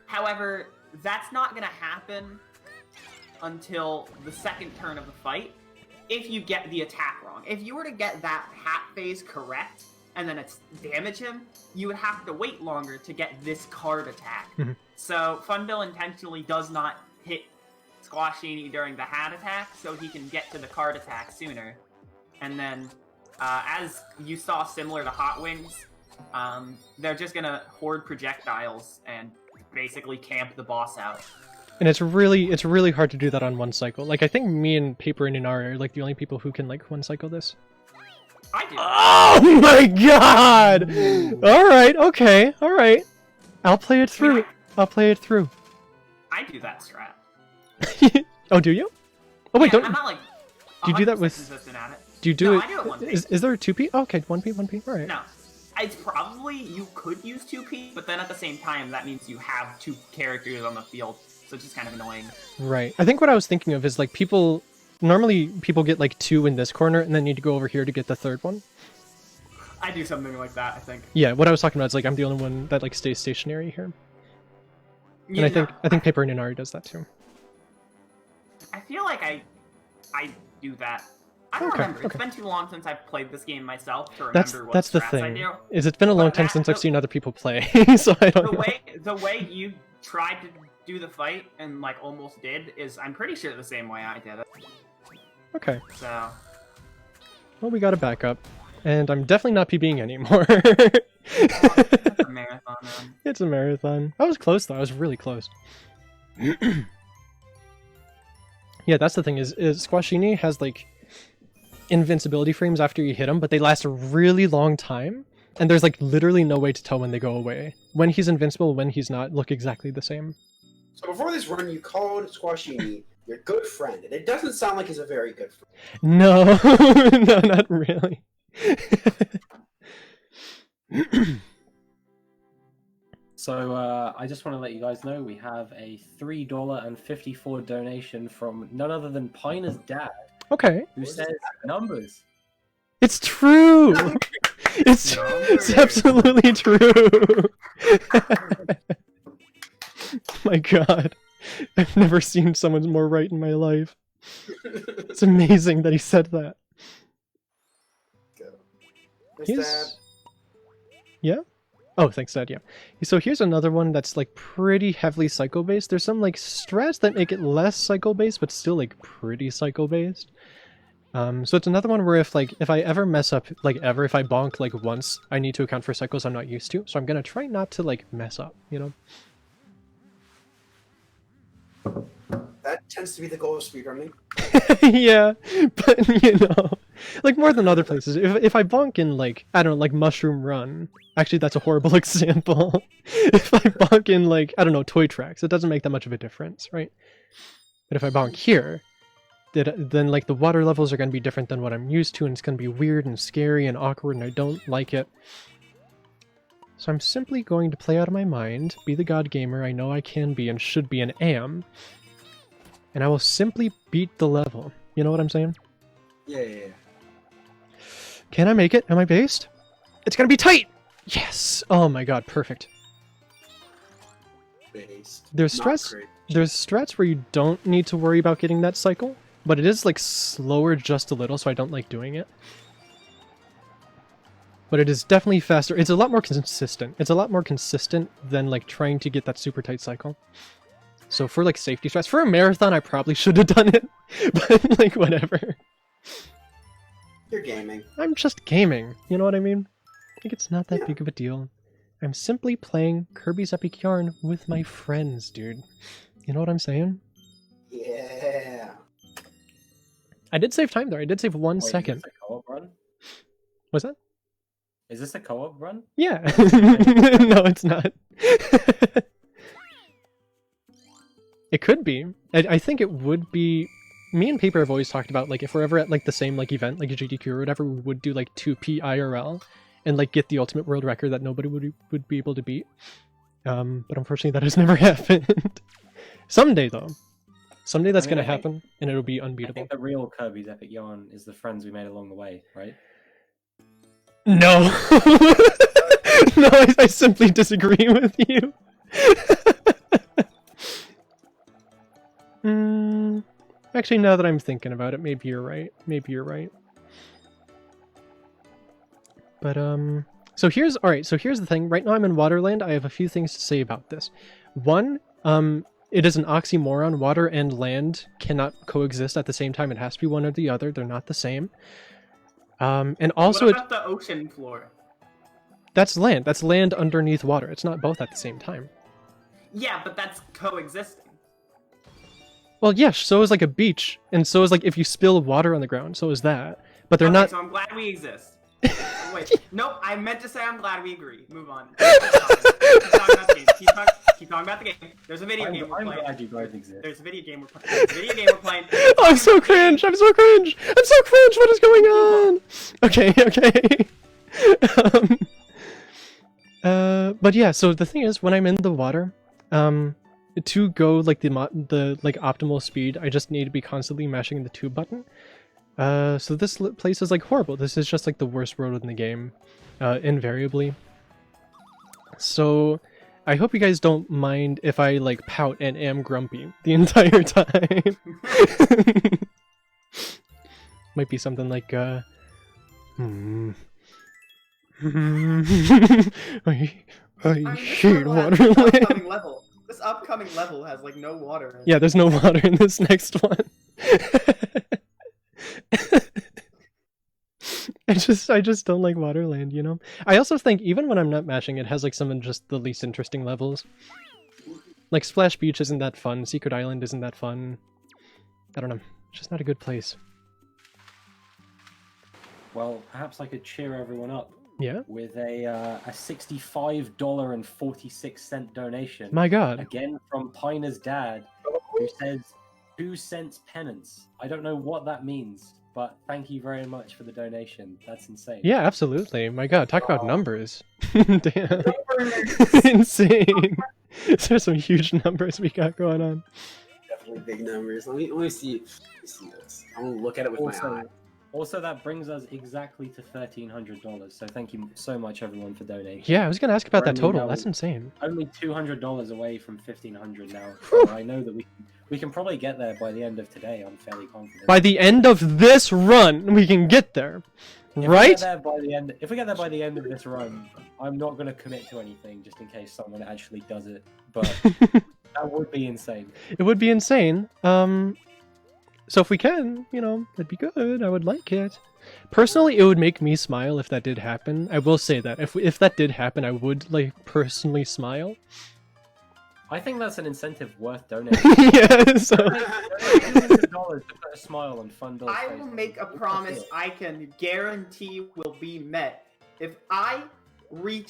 However, that's not gonna happen until the second turn of the fight if you get the attack wrong. If you were to get that hat phase correct and then it's damage him, you would have to wait longer to get this card attack. So Funbil intentionally does not hit Squashini during the hat attack so he can get to the card attack sooner. And then, as you saw similar to Hot Wings, they're just gonna hoard projectiles and basically camp the boss out. And it's really hard to do that on one cycle. Like I think me and Paper and Inari are like the only people who can like one cycle this. I do. Oh my god! Alright, okay, alright. I'll play it through. I'll play it through. I do that strat. Oh, do you? Oh wait, Yeah, don't I'm not like. do you do that 100% with- consistent at it. do you do No, it? I do it 1P. Is there a 2P? Oh, okay, 1P, 1P. Alright. No, it's probably you could use 2P, but then at the same time that means you have two characters on the field, so it's just kind of annoying. Right. I think what I was thinking of is like normally people get like 2 in this corner and then need to go over here to get the third one. I do something like that, I think. Yeah, what I was talking about is like I'm the only one that like stays stationary here. And Yeah, I think Paper and Inari does that too. I feel like I do that. I don't Okay, remember. It's okay. been too long since I've played this game myself to remember That's what that's the strats I thing. do. Is it's been a long But time that- since I've the- seen other people play, so I don't know. The way you tried to do the fight and like almost did is, I'm pretty sure, the same way I did it. Okay. So Well, we got a backup, and I'm definitely not PBing anymore. it's a marathon, man. It's a marathon. I was close though. I was really close. Yeah, that's the thing is Squashini has like invincibility frames after you hit him, but they last a really long time, and there's like literally no way to tell when they go away. When he's invincible, when he's not, look exactly the same. So before this run, you called Squashini your good friend, and it doesn't sound like he's a very good friend. No, no, not really. So I just want to let you guys know we have a $3.54 donation from none other than Piner's dad, Okay, who says numbers. it's true. It's absolutely true. My God, I've never seen someone more right in my life. It's amazing that he said that. Miss Dad. He's... Yeah? Oh, thanks, Dad, yeah. So here's another one that's like pretty heavily psycho-based. There's some like strats that make it less psycho-based, but still like pretty psycho-based. So it's another one where if I ever mess up, like ever, if I bonk like once, I need to account for cycles I'm not used to. So I'm gonna try not to like mess up, you know? That tends to be the goal of speedrunning. Yeah, but you know, like more than other places. If I bonk in like, I don't know, like Mushroom Run, actually that's a horrible example. If I bonk in like, I don't know, Toy Tracks, it doesn't make that much of a difference, right? But if I bonk here, then like the water levels are going to be different than what I'm used to, and it's going to be weird and scary and awkward, and I don't like it. So I'm simply going to play out of my mind, be the god gamer I know I can be and should be and am, and I will simply beat the level. You know what I'm saying? Yeah. Can I make it? Am I based? It's gonna be tight! Yes! Oh my god, perfect. Based. There's Not stress. great. There's strats where you don't need to worry about getting that cycle, but it is like slower just a little, so I don't like doing it. But it is definitely faster. It's a lot more consistent. It's a lot more consistent than like trying to get that super tight cycle. So for like safety strats, for a marathon I probably should have done it, but like whatever. You're gaming. I'm just gaming, you know what I mean? Like it's not that Yeah. big of a deal. I'm simply playing Kirby's Epic Yarn with my friends, dude. You know what I'm saying? Yeah. I did save time there. I did save 1 Wait, second. Is this a co-op run? Was that? Is this a co-op run? Yeah. No, it's not. It could be. I think it would be. Me and Paper have always talked about like if we're ever at like the same like event, like a GDQ or whatever, we would do like 2P IRL and like get the ultimate world record that nobody would be able to beat. But unfortunately that has never happened. Someday though. Someday that's I mean, gonna I think- happen and it'll be I unbeatable. think the real Kirby's Epic Yarn is the friends we made along the way, right? No. No, I simply disagree with you. Actually, now that I'm thinking about it, maybe you're right. Maybe you're right. But, so here's the thing. Right now I'm in Waterland. I have a few things to say about this. One, it is an oxymoron. Water and land cannot coexist at the same time. It has to be one or the other. They're not the same. And also what about the ocean floor? that's land. That's land underneath water. It's not both at the same time. Yeah, but that's coexisting. Well, yeah, so is like a beach, and so is like if you spill water on the ground, so is that. But they're Okay, not. So I'm glad we exist. Wait, nope. I meant to say I'm glad we agree. Move on. Keep talking about the game. Keep talking about the game. There's a video game we're I'm playing. glad you guys exist. There's a video game we're playing. There's a video game we're playing. Oh, I'm so cringe! I'm so cringe! I'm so cringe! What is going on? Okay, okay. But yeah, so the thing is, when I'm in the water, to go like the like optimal speed, I just need to be constantly mashing the 2 button. So this place is like horrible. This is just like the worst road in the game, invariably. So I hope you guys don't mind if I like pout and am grumpy the entire time. Might be something like I I mean, hate level has this Waterland. upcoming level. This upcoming level has like no water in it. Yeah, there's no water in this next one. I just don't like Waterland, you know? I also think even when I'm not mashing, it has like some of just the least interesting levels. Like Splash Beach isn't that fun, Secret Island isn't that fun. I don't know. It's just not a good place. Well, perhaps I could cheer everyone up Yeah? with a $65.46 donation. My god. Again from Piner's dad, who says 2 cents penance. I don't know what that means, but thank you very much for the donation. That's insane. Yeah, absolutely. My god, talk about numbers. Damn. Insane. There's some huge numbers we got going on. Definitely big numbers. Let me see. Let me see this. I'm gonna look at it with my eye. Also, that brings us exactly to $1,300. So thank you so much, everyone, for donating. Yeah, I was gonna ask about that Brandon, total. that That's was- insane. Only $200 away from $1,500 now. So I know that we can probably get there by the end of today. I'm fairly confident. By the end of this run, we can get there. If Right? we get there by the end of this run, I'm not going to commit to anything just in case someone actually does it. But that would be insane. It would be insane. So if we can, you know, that'd be good. I would like it. Personally, it would make me smile if that did happen. I will say that. If that did happen, I would, like, personally smile. I think that's an incentive worth donating. Yeah, so... $200 to put a smile on Funbil's I face. will make a promise I can guarantee will be met. If we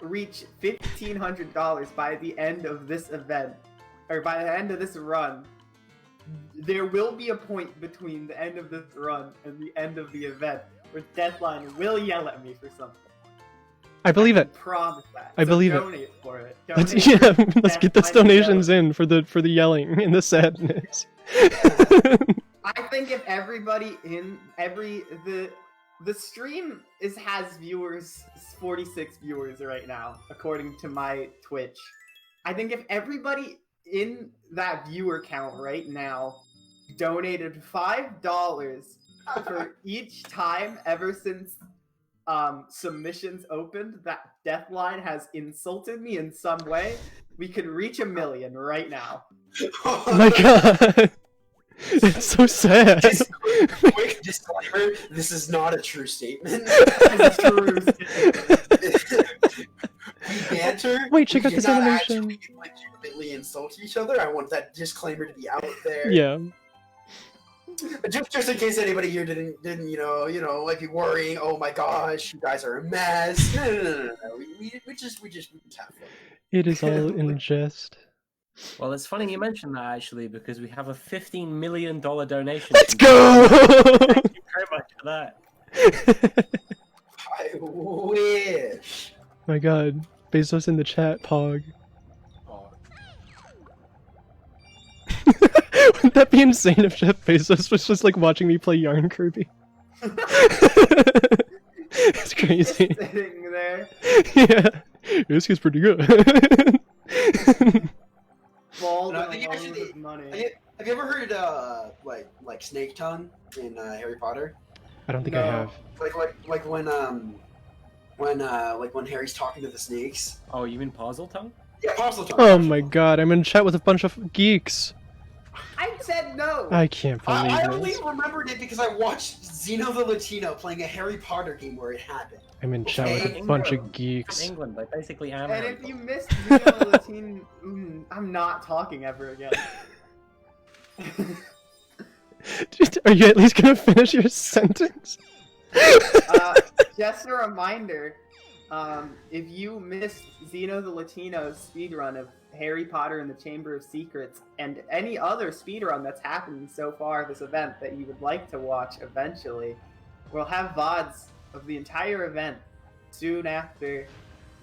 reach $1,500 by the end of this event, or by the end of this run, there will be a point between the end of this run and the end of the event where Deathline will yell at me for something. I believe it. Promise that. I believe it. Donate for it. Let's, Donate yeah, for let's get those Deathline donations yelling. in for the yelling and the sadness. I think if everybody in the stream has viewers, 46 viewers right now, according to my Twitch. I think if everybody in that viewer count right now donated $5 for each time ever since submissions opened that Deathline has insulted me in some way, we could reach 1 million right now. Oh my god. It's so sad. Just quick disclaimer: this is not a true statement. It's a true statement. We banter. Wait, check we out do this not animation. actually legitimately insult each other. I want that disclaimer to be out there. Yeah. Just in case anybody here didn't you know like be worrying. Oh my gosh, you guys are a mess. No. We just have fun. It is all in jest. Well, it's funny you mentioned that actually because we have a $15 million donation. Let's go! Thank you very much for that. I wish. My god. Bezos in the chat, Pog. Oh, Wouldn't that be insane if Jeff Bezos was just like watching me play Yarn Kirby? It's crazy. Just sitting there. Yeah. This is pretty good. Bald No, I and think alone actually- with money. have you ever heard like snake tongue in Harry Potter? I don't think I No. have. Like when Harry's talking to the snakes. Oh, you mean Parcel Tongue? Yeah, parcel tongue. Oh my god, I'm in chat with a bunch of geeks. I said no. I can't believe I only this. remembered it because I watched Zeno the Latino playing a Harry Potter game where it happened. I'm in chat with a bunch of geeks. From England, they basically am. And if you missed Zeno Latine, I'm not talking ever again. Are you at least gonna finish your sentence? Just a reminder, if you missed Zeno the Latino's speedrun of Harry Potter and the Chamber of Secrets and any other speedrun that's happened so far this event that you would like to watch eventually, we'll have VODs of the entire event soon after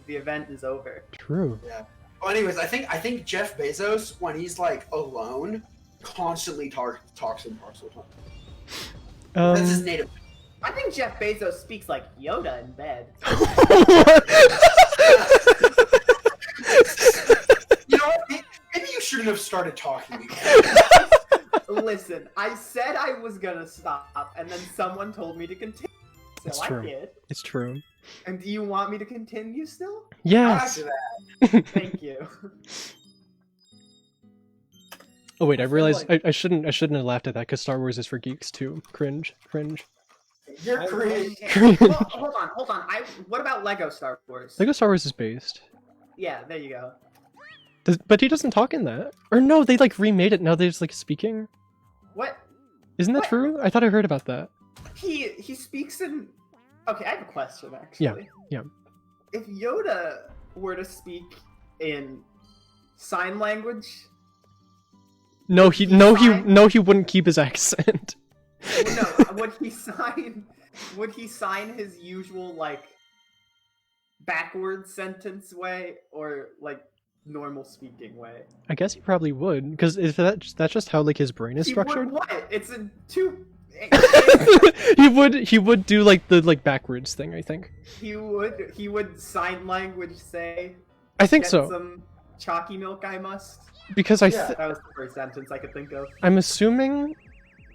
the event is over. True. Yeah. Well, anyways, I think Jeff Bezos, when he's like alone, constantly talks in parcel tongue. That's his native. I think Jeff Bezos speaks like Yoda in bed. You know what? Maybe you shouldn't have started talking. Listen, I said I was gonna stop, and then someone told me to continue. So It's I true. did. It's true. And do you want me to continue still? Yes. After that. Thank you. Oh wait, I feel realized like- I shouldn't have laughed at that because Star Wars is for geeks too. Cringe. You're cringe. Well, hold on. What about Lego Star Wars? Lego Star Wars is based. Yeah, there you go. But he doesn't talk in that. Or no, they like remade it. Now they're just like speaking. What? Isn't that What? true? I thought I heard about that. He speaks in. Okay, I have a question actually. Yeah. If Yoda were to speak in sign language, No, he sign? he wouldn't keep his accent. well, no, would he sign his usual like backwards sentence way or like normal speaking way? I guess he probably would, because if that's just how like his brain is He structured. would what? It's in two. he would do like the like backwards thing, I think. He would sign language say. I think Get so. some chalky milk, I must. Because That was the first sentence I could think of. I'm assuming,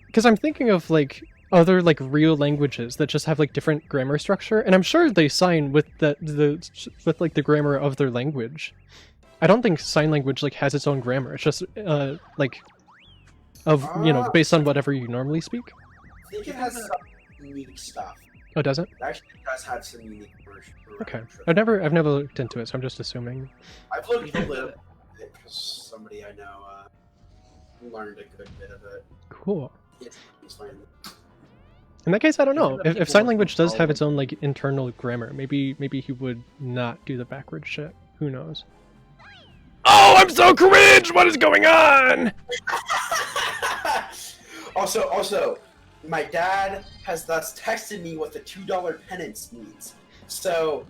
because I'm thinking of like other like real languages that just have like different grammar structure, and I'm sure they sign with with like the grammar of their language. I don't think sign language like has its own grammar. It's just like based on whatever you normally speak. I think it has some unique stuff. Oh, does it? It actually does have some unique version. Okay. I've never looked into it, so I'm just assuming. I've looked a little bit because somebody I know learned a good bit of it. Cool. It's fine. In that case, I don't know. Isn't it If sign people language does have control- its own like internal grammar, maybe he would not do the backward shit. Who knows? Oh, I'm so cringe! What is going on? Also, my dad has thus texted me what the $2 penance means. So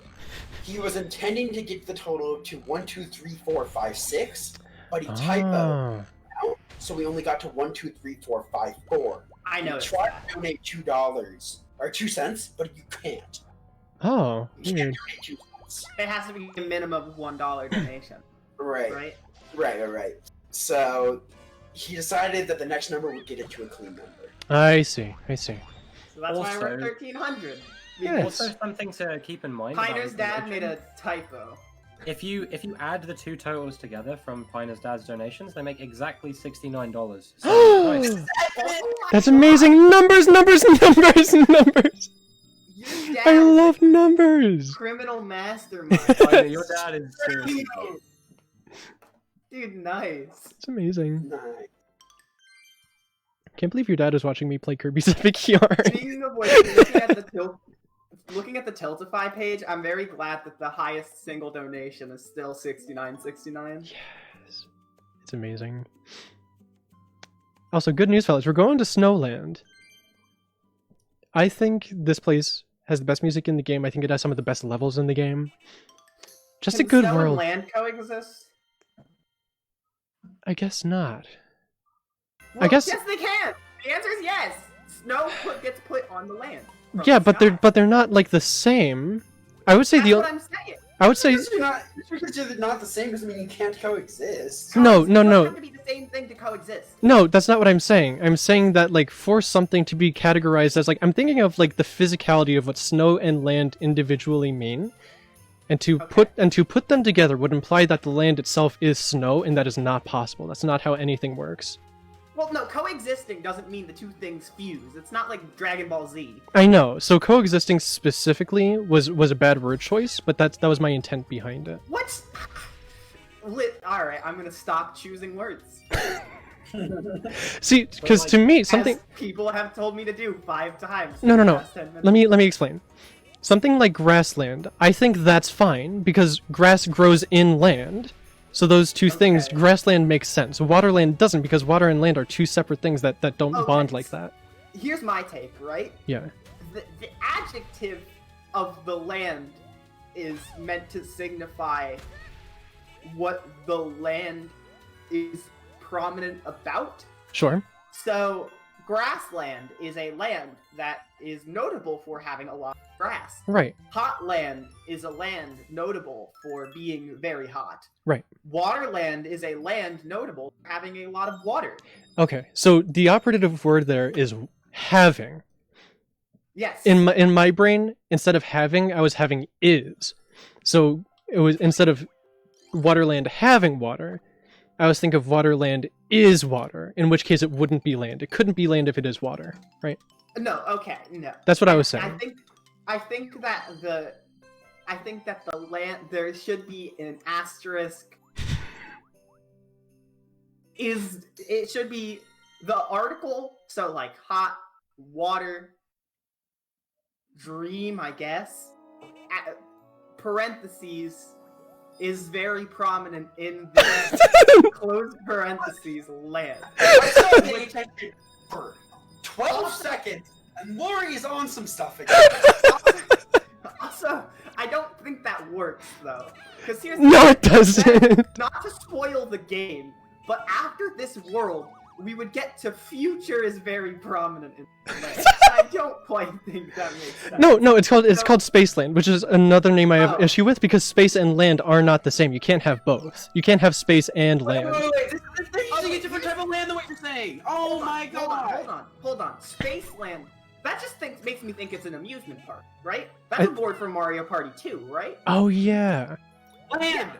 he was intending to get the total to 1, 2, 3, 4, 5, 6, but he typoed, Oh. so we only got to 1, 2, 3, 4, 5, 4. I know. You it's try that. to donate $2 or 2 cents, but you can't. Oh, You can't weird. donate 2 cents. It has to be a minimum of $1 donation, Right. right? So he decided that the next number would get it to a clean number. I see. So that's why I wrote Also- 1,300. Yes. Also, something to keep in mind. about Piner's his dad donation, made a typo. If you add the two totals together from Piner's dad's donations, they make exactly $69. So, nice. That's amazing! Numbers! Your I dad love numbers! criminal mastermind. Piner, your dad is seriously. Dude, nice. It's amazing. Nice. Can't believe your dad is watching me play Kirby's Epic Yarn. Speaking of which, looking at the Tiltify page, I'm very glad that the highest single donation is still $69.69. Yes. It's amazing. Also, good news, fellas. We're going to Snowland. I think this place has the best music in the game. I think it has some of the best levels in the game. Just Can a good snow and world. land coexist? I guess not. Well, guess- yes, they can. The answer is yes. Snow gets put on the land. from Yeah, the sky. but they're not like the same. I would say That's the what I'm saying. I would say Just because you're not the same doesn't mean you can't coexist. No, It doesn't no. have to be the same thing to coexist. No, that's not what I'm saying. I'm saying that like for something to be categorized as like I'm thinking of like the physicality of what snow and land individually mean. And to put them together would imply that the land itself is snow, and that is not possible. That's not how anything works. Well, no, coexisting doesn't mean the two things fuse. It's not like Dragon Ball Z. I know. So coexisting specifically was a bad word choice, but that was my intent behind it. What? Alright, I'm gonna stop choosing words. See, because to me something As people have told me to do 5 times. No. in the last 10 minutes. Let me explain. Something like grassland, I think that's fine because grass grows in land. So those two things, Okay. grassland makes sense. Waterland doesn't because water and land are two separate things that don't Okay. bond like that. Here's my take, right? Yeah. The adjective of the land is meant to signify what the land is prominent about. Sure. So grassland is a land that is notable for having a lot of grass. Right. Hot land is a land notable for being very hot. Right. Waterland is a land notable for having a lot of water. Okay. So the operative word there is having. Yes. In my brain, instead of having, I was having is. So it was instead of waterland having water, I was thinking of waterland is water, in which case it wouldn't be land. It couldn't be land if it is water, right? No, okay, no. That's what I was saying. I think that the land, there should be an asterisk. It should be the article, so like hot, water, dream, I guess. Parentheses is very prominent in the closed parentheses land. I saw the attention for 12 seconds, and Lori is on some stuff again. Also, I don't think that works though. Because here's No, it doesn't. Not to spoil the game, but after this world, we would get to future is very prominent in the land. I don't quite think that makes sense. No, it's called Spaceland, which is another name I have issue with because space and land are not the same. You can't have both. You can't have space and land. Wait. This is a different type of land than what you're saying. Oh my god. Hold on. Spaceland. That just makes me think it's an amusement park, right? That's a board from Mario Party 2, right? Oh yeah. Land.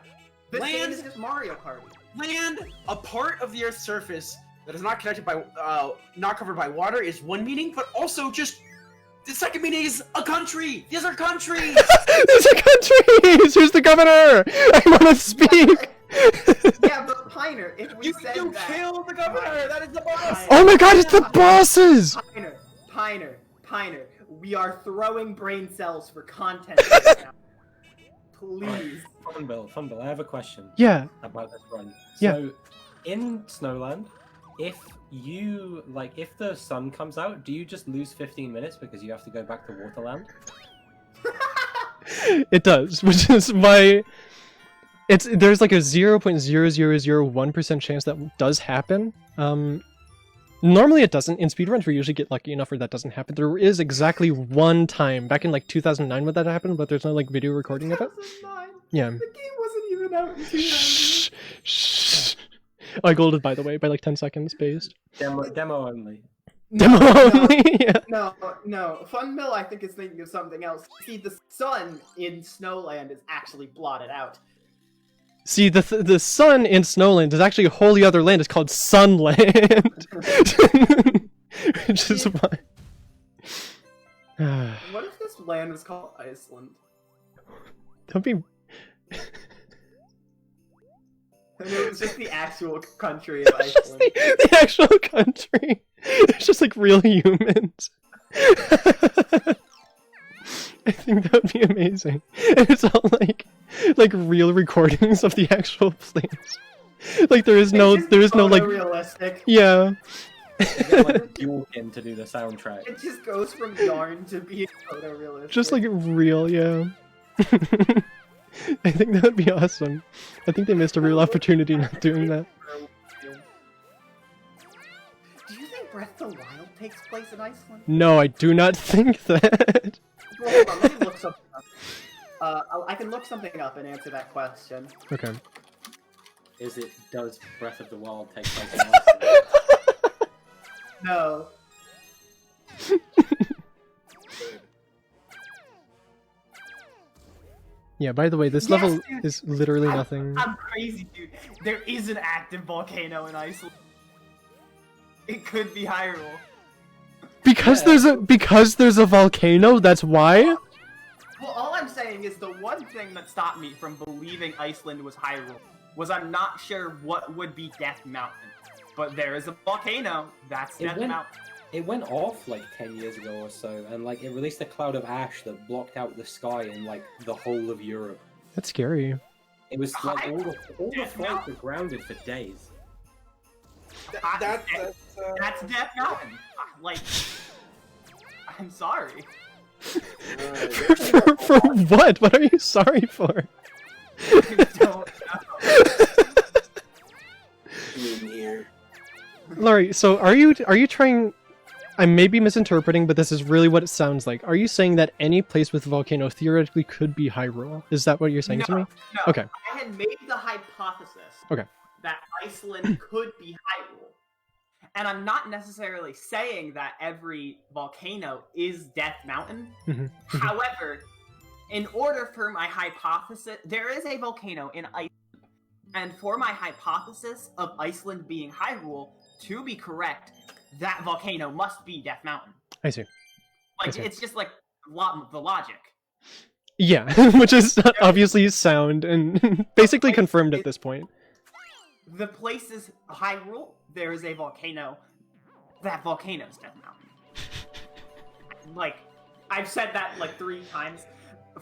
This game Land. is just Mario Party. Land, a part of the Earth's surface that is not connected by, not covered by water, is one meaning, but also just the second meaning is a country. These are countries. These are countries. Who's the governor? I want to speak. Yeah, but Piner, if we You said that... kill the governor. That is the boss. Oh my God! It's the bosses. Piner, we are throwing brain cells for content right now. Please. Funbil, I have a question. Yeah. About this run. Yeah. So, in Snowland, if the sun comes out, do you just lose 15 minutes because you have to go back to Waterland? It does, which is why there's like a 0.0001% chance that does happen. Normally it doesn't. In speedruns, we usually get lucky enough where that doesn't happen. There is exactly one time back in like 2009 when that happened, but there's no like video recording of it. 2009? Yeah. The game wasn't even out in 2009. Shh. I golded, by the way, by like 10 seconds based. Demo only. Demo only. Yeah. No. Funmill, I think, is thinking of something else. See, the sun in Snowland is actually blotted out. See, the sun in Snowland is actually a wholly other land. It's called Sunland. Which is why. What if this land was called Iceland? Don't be. And it was just the actual country of Iceland. the actual country. It's just like real humans. I think that would be amazing. And it's all like real recordings of the actual place. Like there is no like realistic. Yeah. They get like Bjorkin to do the soundtrack. It just goes from yarn to being photorealistic. Just like real, yeah. I think that would be awesome. I think they missed a real opportunity not doing that. Do you think Breath of the Wild takes place in Iceland? No, I do not think that. Well, hold on, let me look something up. I can look something up and answer that question. Okay. Does Breath of the Wild take place in Iceland? No. Yeah, by the way, this level is literally nothing. I'm crazy, dude. There is an active volcano in Iceland. It could be Hyrule. Because there's a volcano, that's why? Well, all I'm saying is the one thing that stopped me from believing Iceland was Hyrule was I'm not sure what would be Death Mountain. But there is a volcano. That's Death Mountain. It went off like 10 years ago or so, and like it released a cloud of ash that blocked out the sky in like the whole of Europe. That's scary. It was like all the flights were grounded for days. That's Death Mountain. Like, I'm sorry. for what? What are you sorry for? I don't know. Here. Laurie, so are you trying I may be misinterpreting, but this is really what it sounds like. Are you saying that any place with volcano theoretically could be Hyrule? Is that what you're saying to me? No. Okay. I had made the hypothesis Okay. that Iceland could be Hyrule. And I'm not necessarily saying that every volcano is Death Mountain. However, in order for my hypothesis, there is a volcano in Iceland. And for my hypothesis of Iceland being Hyrule to be correct, that volcano must be Death Mountain. I see. Like, it's just like the logic. Yeah, which is obviously sound and basically confirmed at this point. The place is Hyrule. There is a volcano. That volcano's Death Mountain. Like, I've said that like 3 times.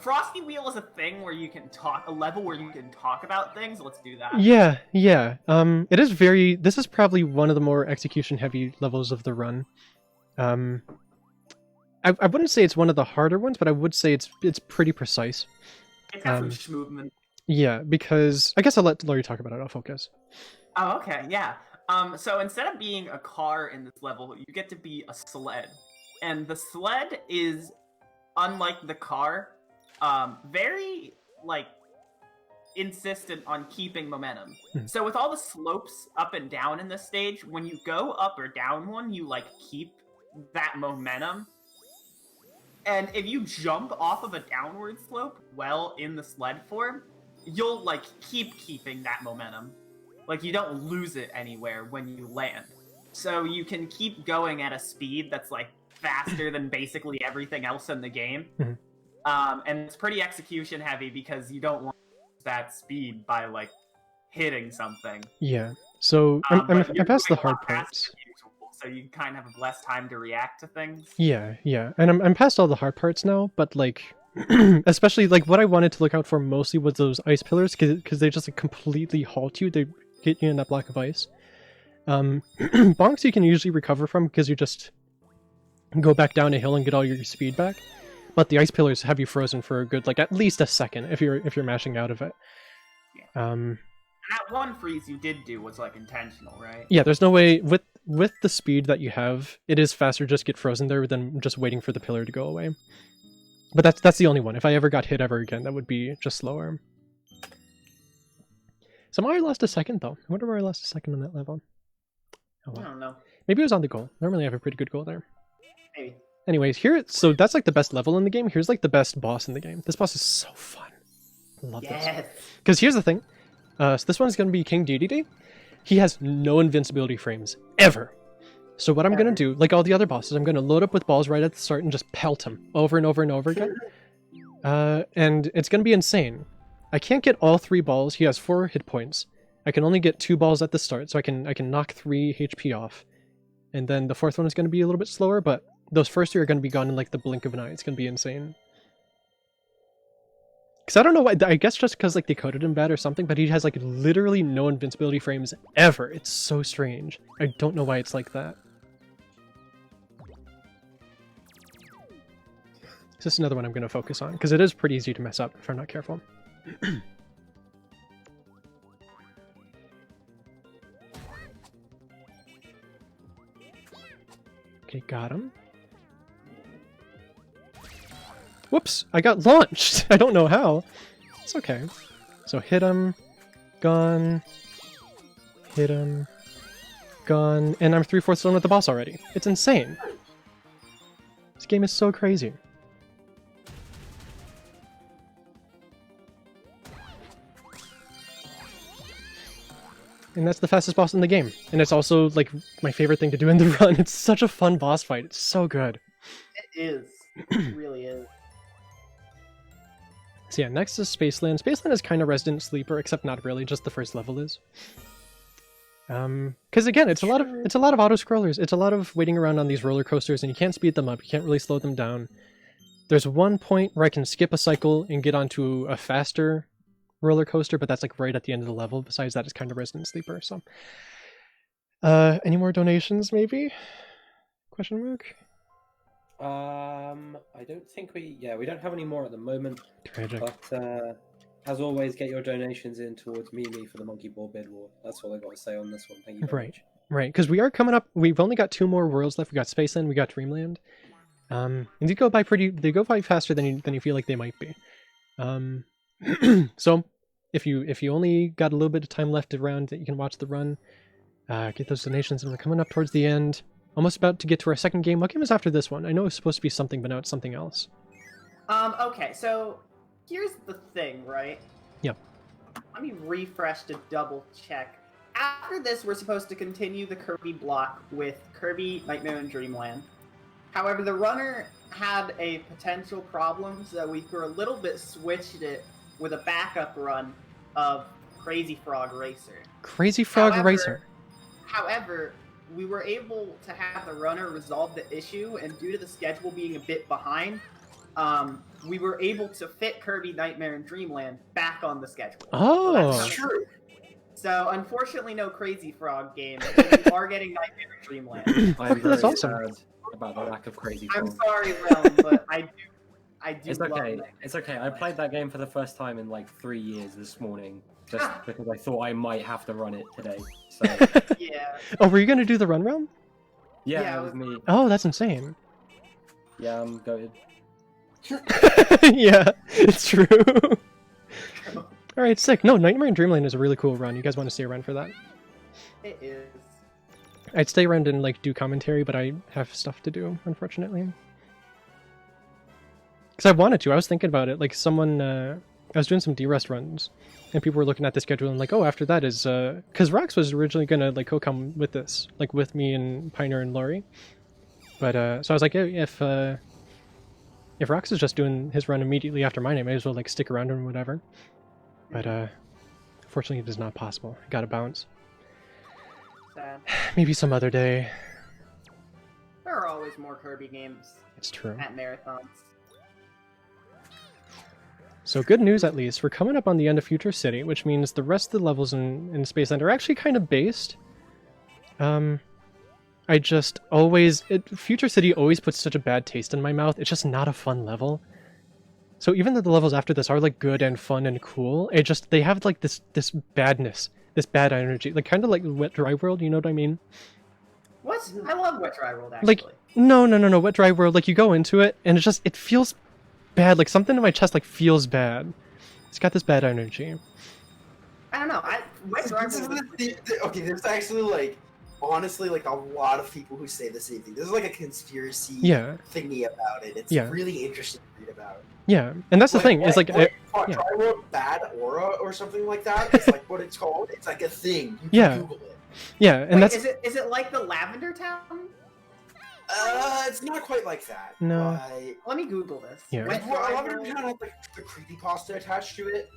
Frosty Wheel is a thing where you can talk, a level where you can talk about things. Let's do that. Yeah, yeah. It is very. This is probably one of the more execution-heavy levels of the run. I wouldn't say it's one of the harder ones, but I would say it's pretty precise. It's got some movement. Yeah, because I guess I'll let Laurie talk about it. I'll focus. Oh, okay, yeah. So instead of being a car in this level, you get to be a sled, and the sled is, unlike the car, very like insistent on keeping momentum. So with all the slopes up and down in this stage, when you go up or down one, you like keep that momentum. And if you jump off of a downward slope well in the sled form, you'll like keeping that momentum. Like you don't lose it anywhere when you land. So you can keep going at a speed that's like faster than basically everything else in the game. And it's pretty execution heavy because you don't want that speed by like hitting something. Yeah. So I passed the hard parts. So you kind of have less time to react to things. Yeah, yeah. And I'm past all the hard parts now, but like especially like what I wanted to look out for mostly was those ice pillars because they just like, completely halt you. They get you in that block of ice. Bonks you can usually recover from because you just go back down a hill and get all your speed back. But the ice pillars have you frozen for a good like at least a second if you're mashing out of it. Yeah. And that one freeze you did do was like intentional, right? Yeah, there's no way with the speed that you have, it is faster just get frozen there than just waiting for the pillar to go away. But that's the only one. If I ever got hit ever again, that would be just slower. Somehow I lost a second though. I wonder where I lost a second on that level. Oh, well. I don't know. Maybe it was on the goal. Normally I have a pretty good goal there. Maybe. Anyways, so that's like the best level in the game. Here's like the best boss in the game. This boss is so fun. I love this. Because here's the thing. So this one's going to be King Dedede. He has no invincibility frames, ever. So what I'm going to do, like all the other bosses, I'm going to load up with balls right at the start and just pelt him over and over and over again. And it's going to be insane. I can't get all 3 balls. He has 4 hit points. I can only get 2 balls at the start, so I can knock 3 HP off. And then the 4th one is going to be a little bit slower, but those first 3 are going to be gone in like the blink of an eye. It's going to be insane. Because I don't know why, I guess just because like they coded him bad or something, but he has like literally no invincibility frames ever. It's so strange. I don't know why it's like that. This is another one I'm going to focus on, because it is pretty easy to mess up if I'm not careful. Okay, got him. Whoops, I got launched. I don't know how. It's okay. So hit him, gone, hit him, gone, and I'm 3/4 done with the boss already. It's insane. This game is so crazy. And that's the fastest boss in the game. And it's also like my favorite thing to do in the run. It's such a fun boss fight. It's so good. It is. It really is. So yeah, next is Spaceland. Spaceland is kind of Resident Sleeper, except not really, just the first level is. Because again, it's a lot of auto scrollers. It's a lot of waiting around on these roller coasters, and you can't speed them up. You can't really slow them down. There's one point where I can skip a cycle and get onto a faster roller coaster, but that's like right at the end of the level. Besides that, it's kind of Resident Sleeper. So, any more donations? Maybe? Question mark. I don't think we don't have any more at the moment. Tragic. But as always, get your donations in towards Mimi for the Monkey Ball Bid War. That's all I got to say on this one. Thank you very much. Right, because we are coming up. We've only got 2 more worlds left. We got Spaceland, we got Dreamland. And they go by faster than you feel like they might be. So if you only got a little bit of time left around that you can watch the run, get those donations, and we're coming up towards the end. Almost about to get to our second game. What game is after this one? I know it's supposed to be something, but now it's something else. Okay, so here's the thing, right? Yep. Let me refresh to double check. After this, we're supposed to continue the Kirby block with Kirby Nightmare in Dreamland. However, the runner had a potential problem, so we for a little bit switched it with a backup run of Crazy Frog Racer. Crazy Frog Racer. However, we were able to have the runner resolve the issue, and due to the schedule being a bit behind, we were able to fit Kirby Nightmare in Dreamland back on the schedule. Oh, That's true. So, unfortunately, no Crazy Frog game. We are getting Nightmare in Dreamland. I'm That's very awesome. sad about the lack of Crazy I'm Frog. sorry, Realm, but I do It's love okay. Nightmare. It's okay. I played that game for the first time in like 3 years this morning, just because I thought I might have to run it today. So Yeah. oh, were you gonna do the run realm? yeah, Yeah, that was me. Oh, that's insane. Yeah, I'm goated. Yeah, it's true. All right, sick. No, Nightmare in Dreamland is a really cool run. You guys want to stay around for that? It is. I'd stay around and like do commentary, but I have stuff to do, unfortunately. Because I wanted to. I was thinking about it. Like someone, I was doing some D-Rest runs, and people were looking at the schedule and like, oh, after that is, because Rox was originally gonna like co-come with this, like with me and Pioneer and Laurie. But so I was like, if Rox is just doing his run immediately after mine, I may as well like stick around and whatever. But unfortunately, it is not possible. I gotta bounce. Sad. Maybe some other day. There are always more Kirby games It's true. at marathons. So good news, at least. We're coming up on the end of Future City, which means the rest of the levels in Spaceland are actually kind of based. I just always... Future City always puts such a bad taste in my mouth. It's just not a fun level. So even though the levels after this are like good and fun and cool, it just... They have like this badness. This bad energy. Like kind of like Wet Dry World, you know what I mean? What? I love Wet Dry World, actually. Like, no. Wet Dry World, like you go into it and it's just... It feels bad. Like something in my chest like feels bad. It's got this bad energy. I don't know. Wet Dry This is World... okay, there's actually like, honestly, like a lot of people who say the same thing. This is like a conspiracy thingy about it. It's really interesting to read about. Yeah, and that's the thing. Is like, Dry World Bad Aura or something like that. It's like what it's called. It's like a thing. You can Google it. Yeah, and Wait, that's... Is it like the Lavender Town? It's not quite like that. No. But... Let me Google this. Yeah. Wet Well, Dry Lavender World- Town has like the creepypasta attached to it.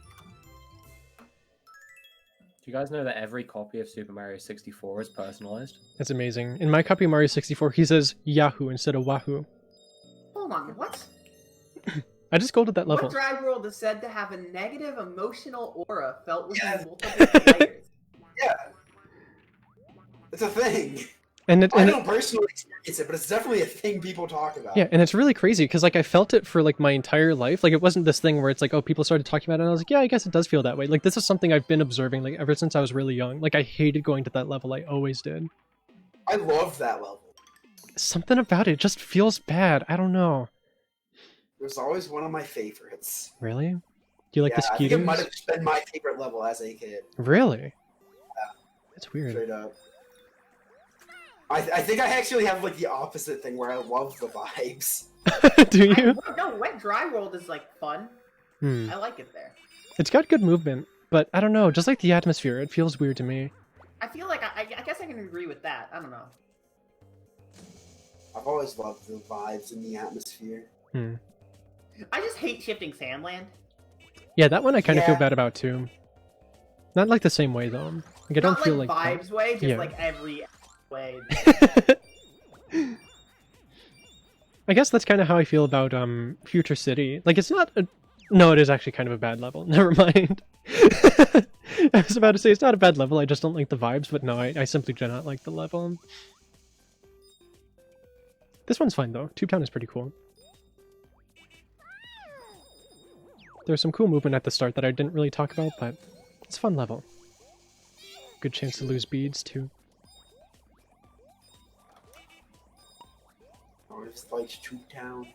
Do you guys know that every copy of Super Mario 64 is personalized? That's amazing. In my copy of Mario 64, he says Yahoo instead of Wahoo. Hold on, what? I just golded that level. Wet Dry World is said to have a negative emotional aura felt within multiple players. Yeah. It's a thing. And I don't personally experience it, but it's definitely a thing people talk about. yeah, and it's really crazy because like I felt it for like my entire life. Like it wasn't this thing where it's like, oh, people started talking about it and I was like, yeah, I guess it does feel that way. Like this is something I've been observing like ever since I was really young. Like I hated going to that level. I always did. I love that level. Something about it just feels bad. I don't know. It was always one of my favorites. Really? Do you like the I think it might skeeters? have been my favorite level as a kid. Really? Yeah. That's weird. Straight up. I think I actually have like the opposite thing where I love the vibes. Do you? No, Wet Dry World is like fun. Hmm. I like it there. It's got good movement, but I don't know. Just like the atmosphere, it feels weird to me. I feel like I guess I can agree with that. I don't know. I've always loved the vibes and the atmosphere. Hmm. I just hate shifting Sandland. Yeah, that one I kind of feel Yeah. bad about too. Not like the same way though. Like I don't Not feel like like vibes way, just Yeah. like every way. I guess that's kind of how I feel about Future City. Like it's not a... No, it is actually kind of a bad level. Never mind. I was about to say it's not a bad level, I just don't like the vibes, but no, I simply do not like the level. This one's fine though. Tube Town is pretty cool. There's some cool movement at the start that I didn't really talk about, but it's a fun level. Good chance to lose beads too. I've liked Tube Town.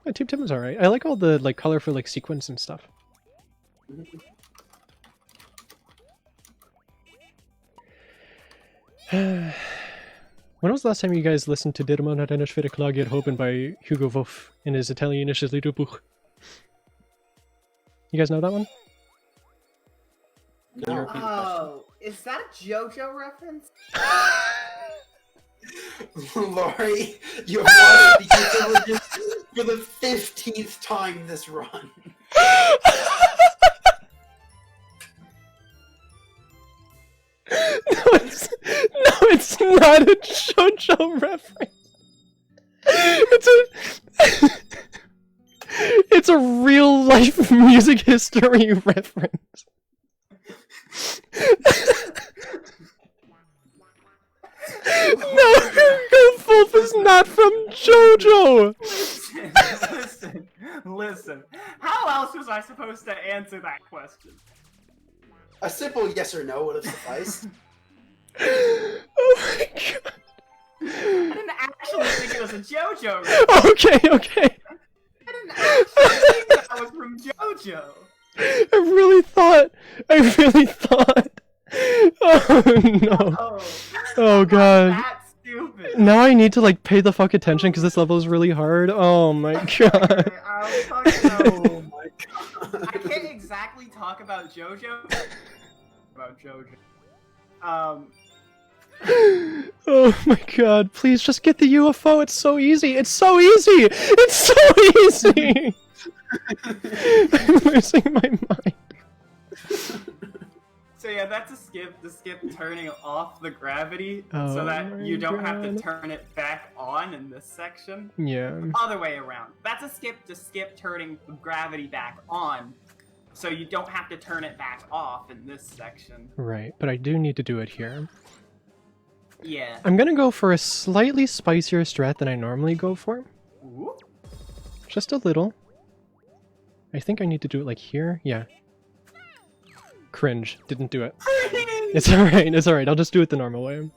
Yeah, Tube Town is alright. I like all the like colorful like sequence and stuff. When was the last time you guys listened to Dirman hat eine schwere Klage erhoben by Hugo Wolf in his Italienisches Liederbuch? You guys know that one? Can you repeat the question? Oh, is that a JoJo reference? Laurie, you have wanted the intelligence for the 15th time this run. It's not a JoJo reference. It's a real life music history reference. No, Wolf is not from JoJo. Listen. How else was I supposed to answer that question? A simple yes or no would have sufficed. Oh my god. I didn't actually think it was a JoJo reference. Okay. I didn't actually think that was from JoJo. I really thought. Oh no. Oh god. That's stupid. Now I need to like pay the fuck attention because this level is really hard. Oh my god. I was talking about... Oh my god. I can't exactly talk about JoJo. Oh my god, please just get the UFO. It's so easy. It's so easy. It's so easy. I'm losing my mind. So yeah, that's a skip. The skip turning off the gravity Oh so that you my don't have to God. turn it back on in this section. Yeah. Other way around. That's a skip to skip turning the gravity back on so you don't have to turn it back off in this section. Right, but I do need to do it here. Yeah. I'm gonna go for a slightly spicier strat than I normally go for. Ooh. Just a little. I think I need to do it like here. Yeah. Cringe. Didn't do it. It's alright, I'll just do it the normal way.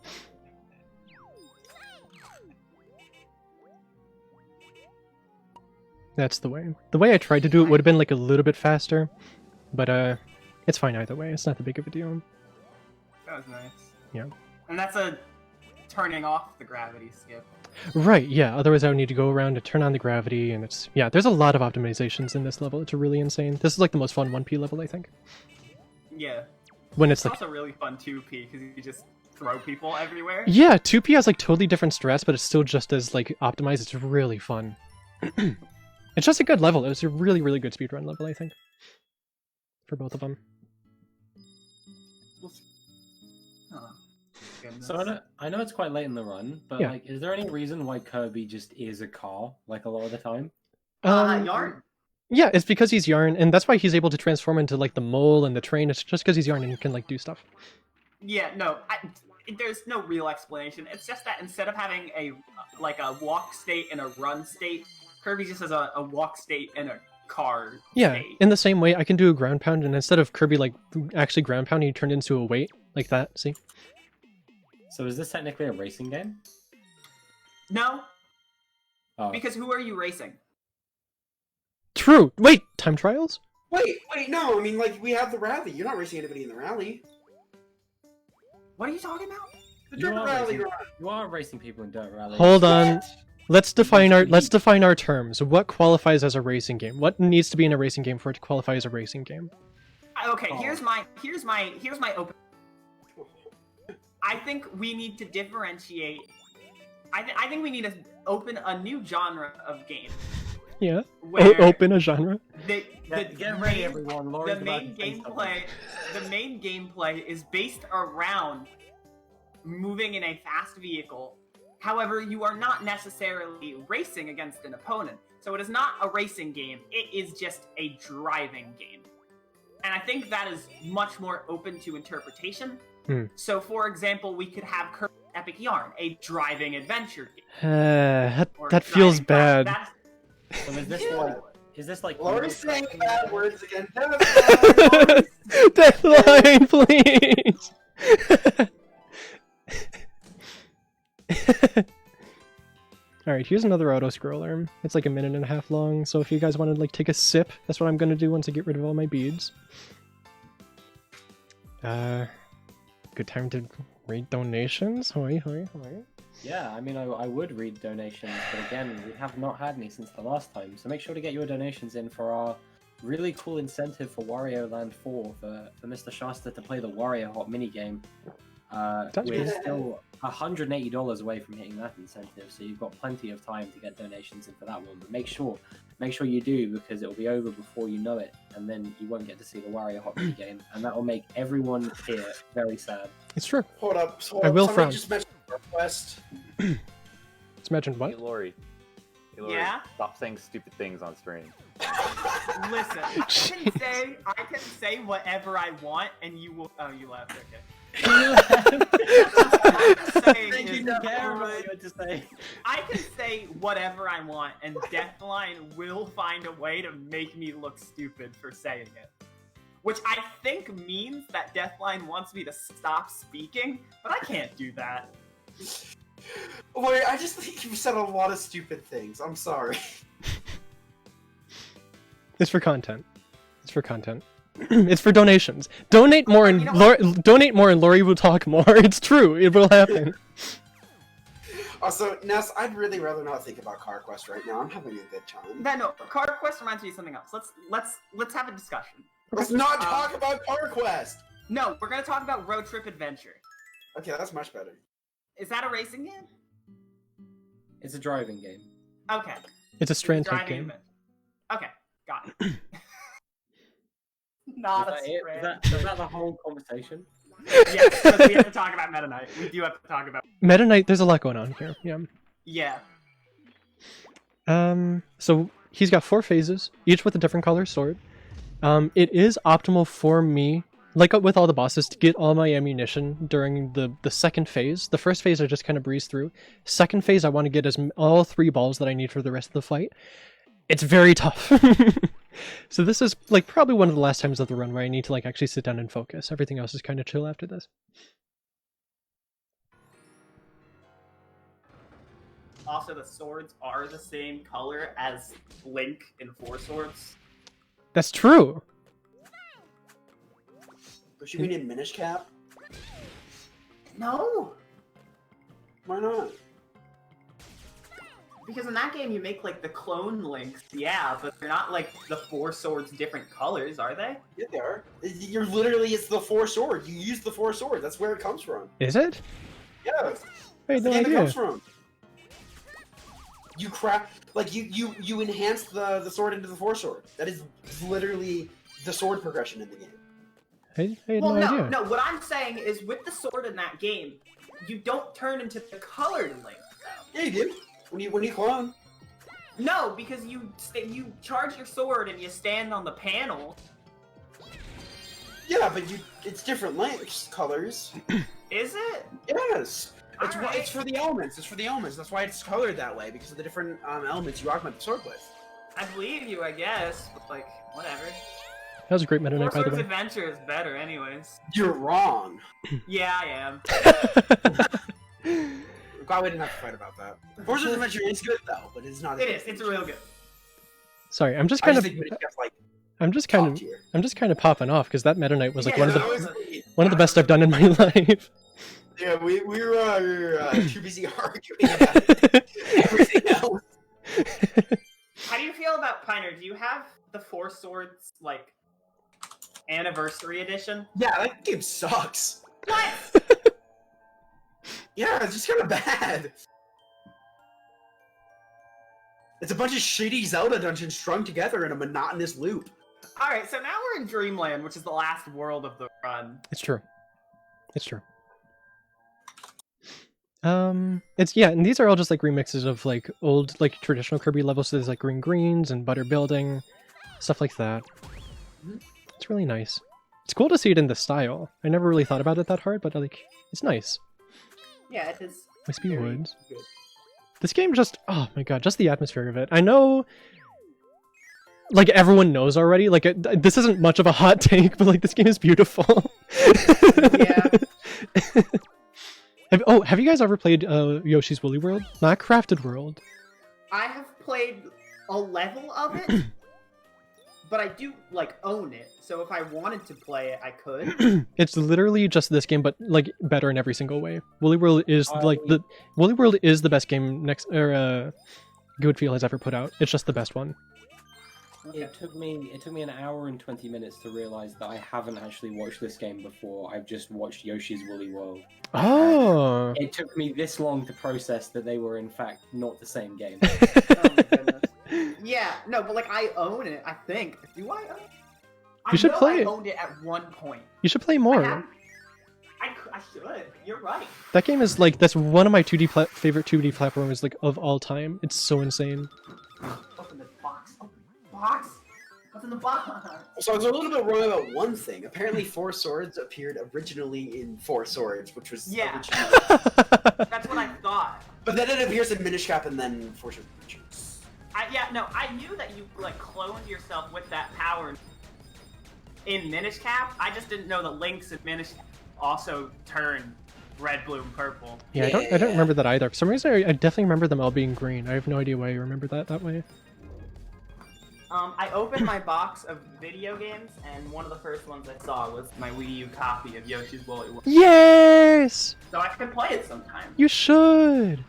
That's the way. The way I tried to do it would have been like a little bit faster, but it's fine either way, it's not that big of a deal. That was nice. Yeah. And that's a turning off the gravity skip. Right, yeah, otherwise I would need to go around to turn on the gravity, and it's... Yeah, there's a lot of optimizations in this level, it's really insane. This is like the most fun 1P level, I think. Yeah. When it's It's like... also really fun 2P because you just throw people everywhere. Yeah, 2P has like totally different strats, but it's still just as like optimized. It's really fun. It's just a good level. It was a really, really good speedrun level, I think. For both of them. Oh, goodness. So I know it's quite late in the run, but Yeah. like, is there any reason why Kirby just is a car like a lot of the time? Yarn. Yeah, it's because he's Yarn, and that's why he's able to transform into like the mole and the train. It's just because he's Yarn and he can like do stuff. Yeah, no, there's no real explanation. It's just that instead of having a walk state and a run state, Kirby just has a walk state and a car Yeah, state. in the same way, I can do a ground pound, and instead of Kirby like actually ground pounding, he turned into a weight like that. See? So is this technically a racing game? No, Oh, because who are you racing? True. Wait, time trials? Wait, no, I mean, like, we have the rally. You're not racing anybody in the rally. What are you talking about? The You dirt are rally racing- run. you are racing people in dirt rally. Hold on. Let's define our terms. What qualifies as a racing game? What needs to be in a racing game for it to qualify as a racing game? Okay, Oh. here's my open. I think we need to differentiate. I think we need to open a new genre of game. Yeah. Where Open a genre. Get ready, everyone. Laurie's The about main to say something. gameplay is based around moving in a fast vehicle. However, you are not necessarily racing against an opponent. So it is not a racing game. It is just a driving game. And I think that is much more open to interpretation. So, for example, we could have Kirby's Epic Yarn, a driving adventure game. or That feels driving- bad. So is this like Laurie's saying bad words again. Deadline, please. Alright, here's another auto-scroller. It's like 1.5 minutes long, so if you guys want to like take a sip, that's what I'm gonna do once I get rid of all my beads. Good time to read donations? Hoi, hoi, hoi. Yeah, I mean, I would read donations, but again, we have not had any since the last time, so make sure to get your donations in for our really cool incentive for Wario Land 4 for Mr. Shasta to play the Wario Hop minigame. We're still $180 away from hitting that incentive, so you've got plenty of time to get donations in for that one. But make sure you do, because it will be over before you know it, and then you won't get to see the Wario Hop minigame, and that will make everyone here very sad. It's true. Hold up. I will Somebody frown. just mentioned request. Let's imagine Hey, what? Lori. Hey, Lori. Yeah? Stop saying stupid things on stream. Listen, I can say whatever I want, and you will. Oh, you left. Okay. Thank you, to say. I can say whatever I want, and Deathline will find a way to make me look stupid for saying it. Which I think means that Deathline wants me to stop speaking, but I can't do that. Wait, I just think you've said a lot of stupid things. I'm sorry. It's for content. It's for content. It's for donations. Donate more and donate more and Lori will talk more. It's true. It will happen. Also, Ness, I'd really rather not think about Car Quest right now. I'm having a good time. No, Car Quest reminds me of something else. Let's have a discussion. Let's not talk about Car Quest! No, we're gonna talk about Road Trip Adventure. Okay, that's much better. Is that a racing game? It's a driving game. Okay. It's a strand type Driving game. adventure. Okay, got it. Not a strand. Is that the whole conversation? Yes, because we have to talk about Meta Knight. We do have to talk about. Meta Knight, there's a lot going on here. Yeah. Yeah. So he's got 4 phases, each with a different color sword. It is optimal for me, like with all the bosses, to get all my ammunition during the second phase. The first phase I just kind of breeze through. Second phase I want to get all 3 balls that I need for the rest of the fight. It's very tough. So this is like probably one of the last times of the run where I need to like actually sit down and focus. Everything else is kind of chill after this. Also, the swords are the same color as Link in 4 Swords. That's true. But you mean in Minish Cap? No, Why not? because in that game you make like the clone Links, yeah, but they're not like the 4 Swords different colors, are they? Yeah, they are. You're literally, it's the 4 sword. You use the 4 sword. That's where it comes from. Is it? Yeah. I had That's no the game it idea. comes from. You craft, like, you enhance the sword into the 4 sword. That is literally the sword progression in the game. I had Well, no idea. no, what I'm saying is with the sword in that game, you don't turn into the colored Link. Yeah, you do. When you clone. No, because you charge your sword and you stand on the panel. Yeah, but it's different links, colors. Is it? Yes. It's Alright. it's for the elements. It's for the elements. That's why it's colored that way, because of the different elements you augment the sword with. I believe you, I guess, but like, whatever. That was a great Meta Four Knight, by the Swords way. Adventure is better anyways. You're wrong. Yeah, I am. I'm glad we didn't have to fight about that. Force Adventure is good though, but it's not. It is, it's real good. Sorry, I'm just I kind just of, think Minish Cap's like I'm just top kind of, tier. I'm just kind of popping off because that Meta Knight was like Yeah, one of the best I've done in my life. Yeah, we were too busy arguing about everything else. How do you feel about Piner? Do you have the 4 Swords, like, anniversary edition? Yeah, that game sucks. What? Yeah, it's just kind of bad. It's a bunch of shitty Zelda dungeons strung together in a monotonous loop. Alright, so now we're in Dreamland, which is the last world of the run. It's true. It's true. It's yeah, and these are all just like remixes of like old like traditional Kirby levels. So there's like green greens and butter building, stuff like that. It's really nice. It's cool to see it in the style. I never really thought about it that hard, but like it's nice. Yeah, it is. Wispy very Woods. good. This game just, oh my god, just the atmosphere of it. I know, like everyone knows already. Like this isn't much of a hot take, but like this game is beautiful. Yeah. Have you guys ever played Yoshi's Woolly World? Not Crafted World. I have played a level of it, but I do like own it. So if I wanted to play it, I could. It's literally just this game, but like better in every single way. Woolly World is I- Woolly World is the best game Goodfeel has ever put out. It's just the best one. It took me an hour and 20 minutes to realize that I haven't actually watched this game before. I've just watched Yoshi's Woolly World. Oh. It took me this long to process that they were in fact not the same game. Oh my goodness. Yeah, no, but like I own it. I think. Do I own it? You should I know play I it. owned it at one point. You should play I more. should. You're right. That game is like that's one of my favorite 2D platformers like of all time. It's so insane. Open the box. Open the box. What's in the box? So I was a little bit wrong about one thing. Apparently, Four Swords appeared originally in Four Swords, which was Yeah. originally... That's what I thought. But then it appears in Minish Cap and then Four Swords. I knew that you like cloned yourself with that power in Minish Cap. I just didn't know the links in Minish Cap also turn red, blue, and purple. Yeah, I don't remember that either. For some reason, I definitely remember them all being green. I have no idea why you remember that way. I opened my box of video games, and one of the first ones I saw was my Wii U copy of Yoshi's Woolly World. Yes! So I can play it sometime. You should!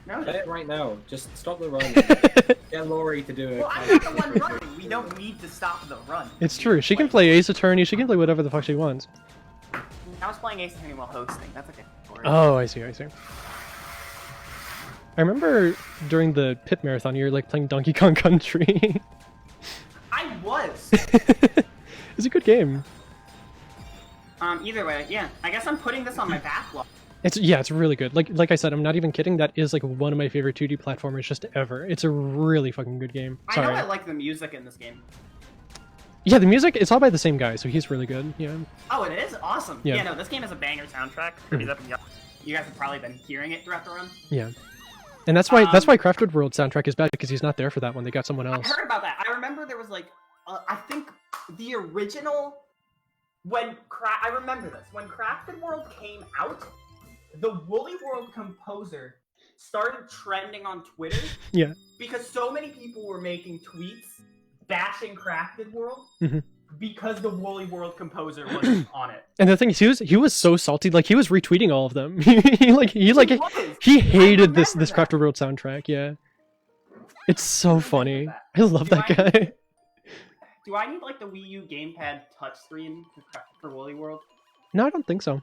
No, Play it right now. Just stop the run. Get Lori to do it. well, I'm not the one running. We don't need to stop the run. It's true. She can play Ace Attorney. She can play whatever the fuck she wants. I was playing Ace Attorney while hosting. That's okay. Oh, I see. I remember during the Pit Marathon, you were like playing Donkey Kong Country. I was. It's a good game. Either way, yeah. I guess I'm putting this on my backlog. It's really good. Like I said, I'm not even kidding. That is like one of my favorite 2D platformers just ever. It's a really fucking good game. I know I like the music in this game. Yeah, the music, it's all by the same guy, so he's really good. Yeah. Oh, it is? Awesome. Yeah. Yeah, no, this game has a banger soundtrack. Kirby's up in the You guys have probably been hearing it throughout the run. Yeah. And that's why Crafted World soundtrack is bad, because he's not there for that one. They got someone I else. heard about that. I remember there was like, I think the original, I remember this. When Crafted World came out, the Woolly World composer started trending on Twitter. Yeah. Because so many people were making tweets bashing Crafted World Mhm. because the Woolly World composer was on it. And the thing is, he was so salty. Like, he was retweeting all of them. he was. hated this remember that. Crafted World soundtrack. Yeah. It's so funny. that. I love Do that guy. Do I need like the Wii U gamepad touchscreen for Woolly World? No, I don't think so.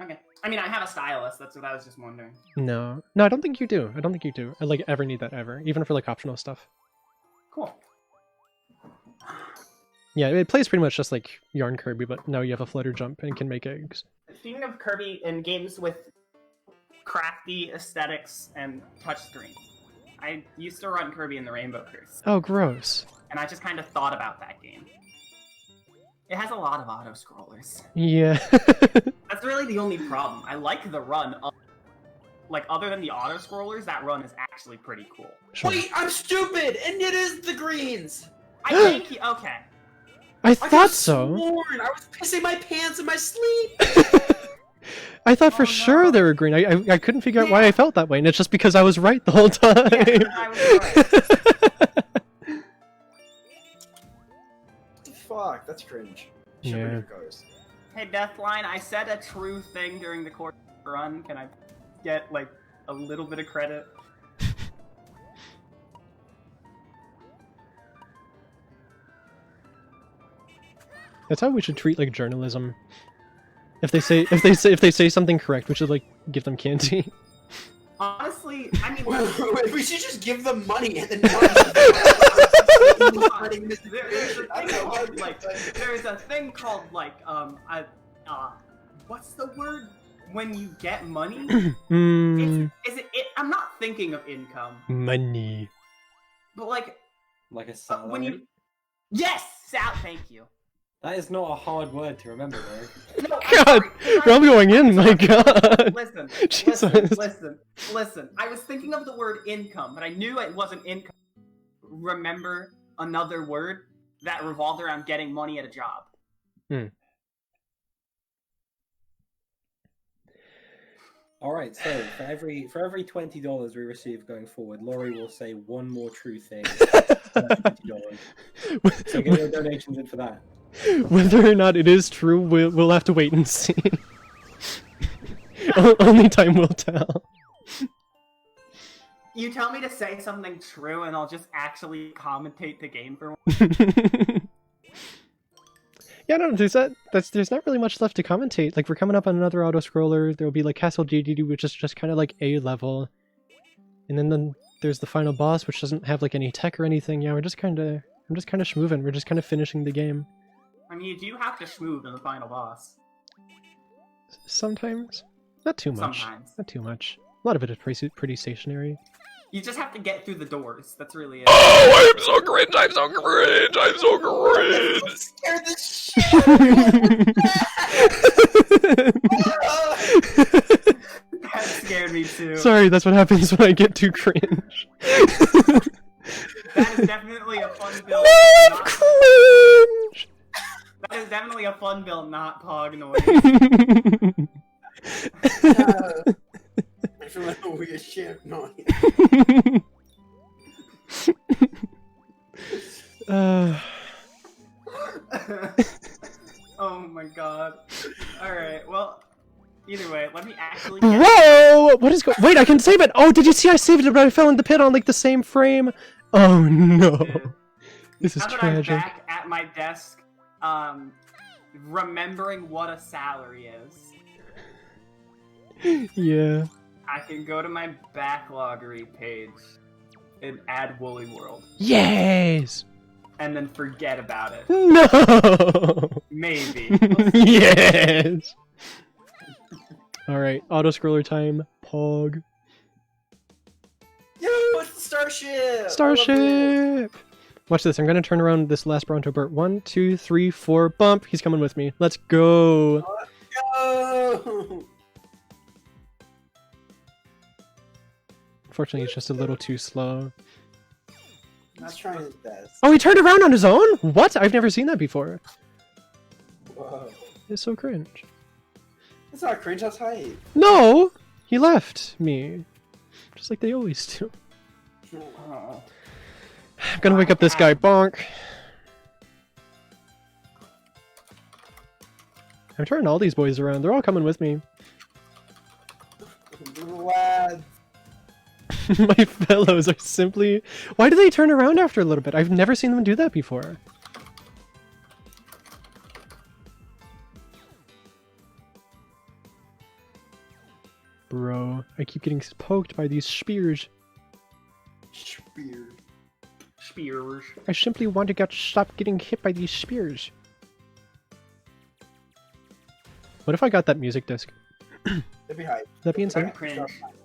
Okay. I mean, I have a stylus. That's what I was just wondering. No, I don't think you do. I don't think you do. I like ever need that ever, even for like optional stuff. Cool. Yeah, it plays pretty much just like Yarn Kirby, but now you have a flutter jump and can make eggs. Speaking of Kirby and games with crafty aesthetics and touchscreens, I used to run Kirby in the Rainbow Curse, Oh, gross. and I just kind of thought about that game. It has a lot of auto-scrollers. Yeah. That's really the only problem. I like the run. Like, other than the auto-scrollers, that run is actually pretty cool. Sure. Wait, I'm stupid, and it is the greens. I think okay. I I thought could've so. sworn I was pissing my pants in my sleep. I thought for Oh, sure no. they were green. I couldn't figure out why Yeah. I felt that way, and it's just because I was right the whole time. Yeah, I was right. Fuck, that's cringe. Show Yeah. me your goes. Hey, Deathline, I said a true thing during the course of the run. Can I get, like, a little bit of credit? That's how we should treat like journalism. If they say something correct, we should like give them candy. Honestly, I mean, We should just give them money and then. there's a thing called, like, what's the word when you get money? Mm, I'm not thinking of income, money. but like, Like a salary. when you, yes, thank you. That is not a hard word to remember, though. No, God, I'm going in. My God. Listen, Jesus. listen. I was thinking of the word income, but I knew it wasn't income. Remember another word that revolved around getting money at a job. All right, so for every $20 we receive going forward, Laurie will say one more true thing. $20. So get your donations in for that. Whether or not it is true, we'll have to wait and see. Only time will tell. You tell me to say something true, and I'll just actually commentate the game for once. Yeah, no, there's not really much left to commentate. Like, we're coming up on another auto-scroller. There will be, like, Castle GDD, which is just kind of like A level. And then there's the final boss, which doesn't have, like, any tech or anything. Yeah, I'm just kind of schmooving. We're just kind of finishing the game. I mean, you do have to schmoove in the final boss. Sometimes. Not too much. Sometimes. Not too much. A lot of it is pretty stationary. You just have to get through the doors. That's really it. Oh, I'm so cringe! I'm so cringe! I'm so cringe! I'm scared the shit out of me. That scared me too. Sorry, that's what happens when I get too cringe. That is definitely a fun build. I'm cringe! That is definitely a fun build, not Pog noise. I feel like a weird shit noise. Oh my god. Alright, well, either way, let me actually Bro! What is wait, I can save it! Oh, did you see I saved it, but I fell in the pit on, like, the same frame? Oh, no. This is now that tragic. I'm back at my desk, remembering what a salary is, Yeah. I can go to my backloggery page and add Woolly World. Yes! And then forget about it. No! Maybe. Yes! Alright, auto-scroller time. Pog. Yo, it's the starship! Starship! Watch this, I'm gonna turn around this last Bronto Burt. 1, 2, 3, 4, bump! He's coming with me. Let's go! Yo! Unfortunately, he's just a little too slow. He's trying his best. Oh, he turned around on his own? What? I've never seen that before. Whoa. It's so cringe. That's not cringe, that's hype. No! He left me. Just like they always do. Oh. I'm gonna wake up this guy. Bonk! I'm turning all these boys around. They're all coming with me. Lads. My fellows are simply... Why do they turn around after a little bit? I've never seen them do that before. Bro, I keep getting poked by these spears. Spear. Spears. I simply want to stop getting hit by these spears. What if I got that music disc? That'd be hype. That'd be insane. Cringe.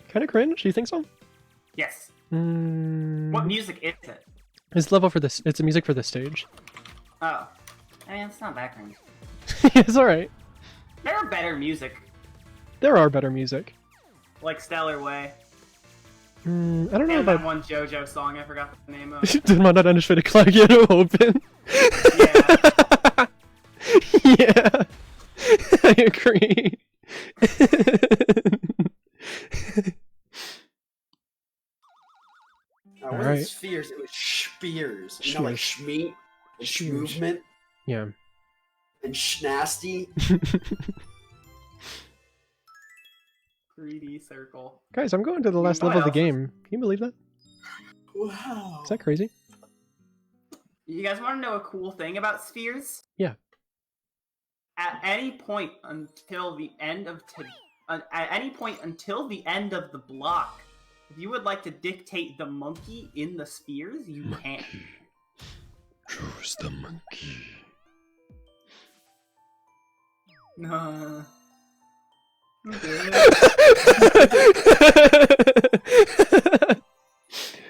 Kind of cringe? Do you think so? Yes. Mm, What music is it? It's level for this. It's a music for this stage. Oh. I mean, it's not that cringe. It's alright. There are better music. There are better music. Like Stellar Way. I don't know And that about... one JoJo song, I forgot the name of. Did man not understand Klagiero open? Yeah. Yeah. I agree. It wasn't Alright. spheres, it was spears. You know, like Spears. schmeat, and Spears. movement, Yeah. and schnasty. 3D circle. Guys, I'm going to the last What level of the else? game. Can you believe that? Wow. Is that crazy? You guys want to know a cool thing about spheres? Yeah. At any point until the end of the block, if you would like to dictate the monkey in the spheres, you can. Choose the monkey. No.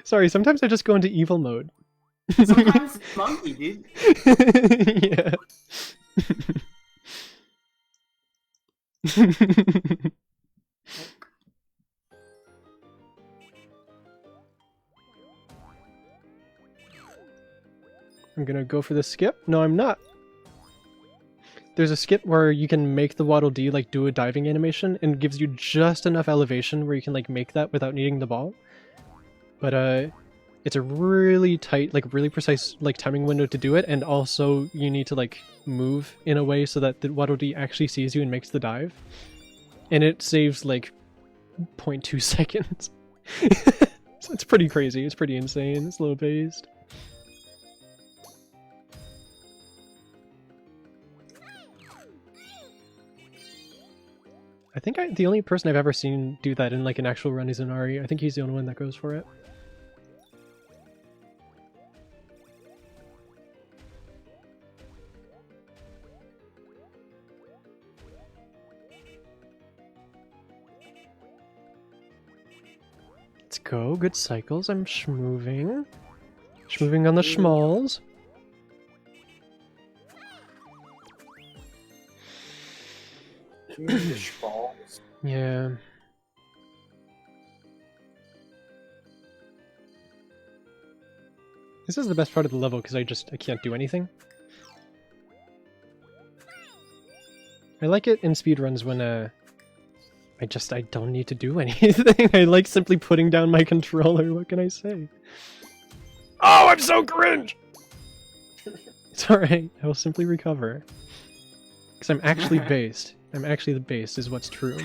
Sorry, sometimes I just go into evil mode. Sometimes it's monkey, dude. Yeah. I'm gonna go for the skip. No, I'm not. there's a skip where you can make the Waddle Dee like do a diving animation and gives you just enough elevation where you can like make that without needing the ball. But it's a really tight, like really precise like timing window to do it, and also you need to like move in a way so that the Waddle Dee actually sees you and makes the dive. And it saves like 0.2 seconds. So it's pretty crazy, it's pretty insane, it's low based. I think the only person I've ever seen do that in like an actual run is Inari. I think he's the only one that goes for it. Let's go, good cycles. I'm schmoving. Schmoving on the schmalls. Yeah. This is the best part of the level because I can't do anything. I like it in speedruns when I don't need to do anything. I like simply putting down my controller, what can I say? Oh, I'm so cringe! It's alright, I will simply recover. Because I'm actually based. I'm actually the base, is what's true.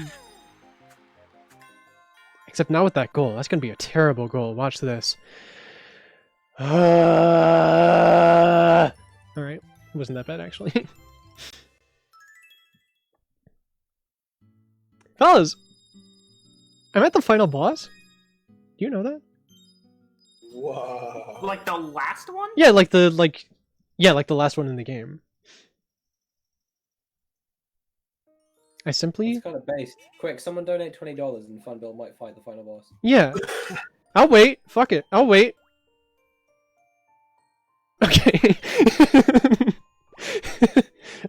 Except not with that goal. That's gonna be a terrible goal. Watch this. Alright, it wasn't that bad actually. Fellas! I'm at the final boss. Do you know that? Whoa. Like the last one? Yeah, like the last one in the game. I simply... It's kind of based. Quick, someone donate $20 and Funbil might fight the final boss. Yeah. I'll wait. Fuck it. I'll wait. Okay.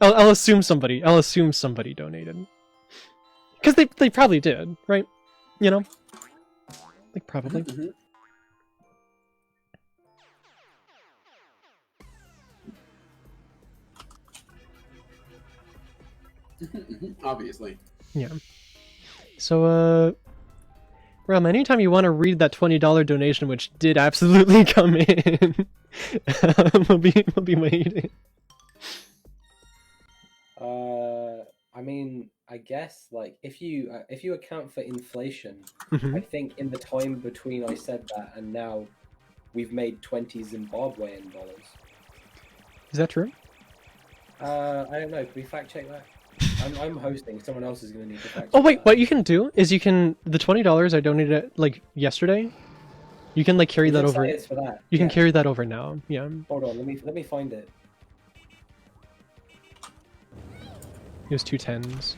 I'll assume somebody donated. Because they probably did, right? You know? Like, probably. Obviously. Yeah. So, Ram, anytime you want to read that $20 donation, which did absolutely come in, we'll be waiting. I mean, I guess like if you account for inflation, Mhm. I think in the time between I said that and now, we've made 20 Zimbabwean dollars. Is that true? I don't know. Can we fact check that? I'm hosting. Someone else is going to need to fact check. Oh wait, that. what you can do is the $20 I donated like yesterday, you can like carry You that can over. say it's for that. You can Yeah. carry that over now. Yeah. Hold on. Let me find it. It was 2 10s.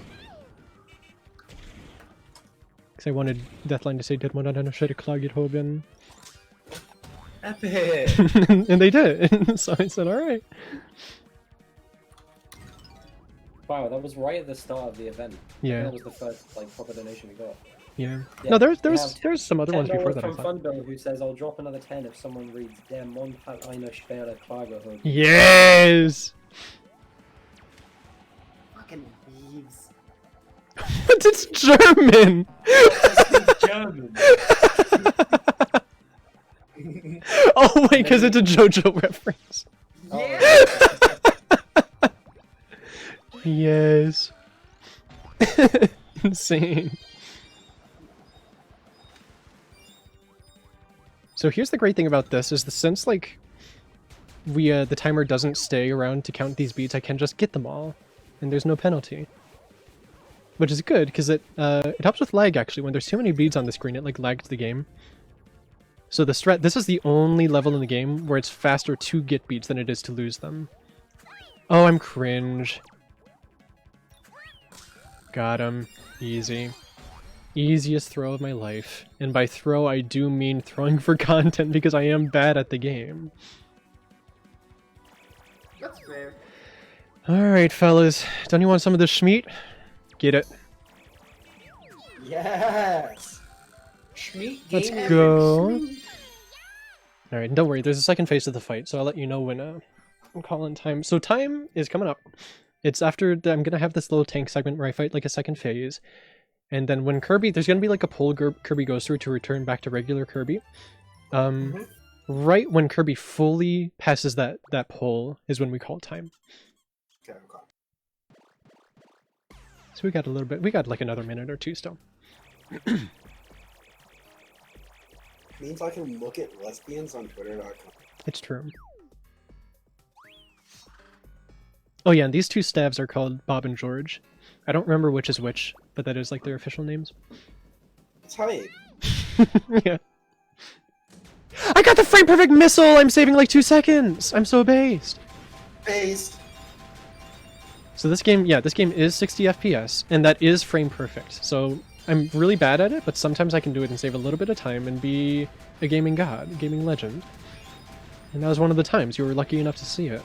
Because I wanted Deathline to say "Did man and share klaget Hogan," Epic. and they did. So I said, "All right." Wow, that was right at the start of the event. I think Yeah. that was the first like proper donation we got. Yeah. Yeah, No, there's we have some other ones before $10 that I from thought. Funbill who says I'll drop another 10 if someone reads Der Mond hat eine schwere Klage. Yes. Fucking thieves. But it's German. German. Oh wait, because it's a JoJo reference. Yeah. Yes. Insane. So here's the great thing about this is since like the timer doesn't stay around to count these beats, I can just get them all, and there's no penalty. Which is good because it helps with lag actually. When there's too many beads on the screen, it like lags the game. So this is the only level in the game where it's faster to get beats than it is to lose them. Oh, I'm cringe. Got him. Easy. Easiest throw of my life. And by throw, I do mean throwing for content because I am bad at the game. That's fair. Alright, fellas. Don't you want some of this schmeat? Get it. Yes. Schmeat Let's game go. Schmeat. Alright, don't worry. There's a second phase of the fight, so I'll let you know when I'm calling time. So time is coming up. It's after I'm gonna have this little tank segment where I fight like a second phase, and then when Kirby, there's gonna be like a pole Kirby goes through to return back to regular Kirby. Right when Kirby fully passes that pole is when we call time. Okay. So we got a little bit. We got like another minute or two still. Means I can look at lesbians on Twitter.com. It's true. Oh yeah, and these two stabs are called Bob and George. I don't remember which is which, but that is like their official names. It's hype. Yeah. I got the frame perfect missile! I'm saving like 2 seconds! I'm so based! Based. So this game, yeah, this game is 60 FPS, and that is frame perfect. So I'm really bad at it, but sometimes I can do it and save a little bit of time and be a gaming god, a gaming legend. And that was one of the times you were lucky enough to see it.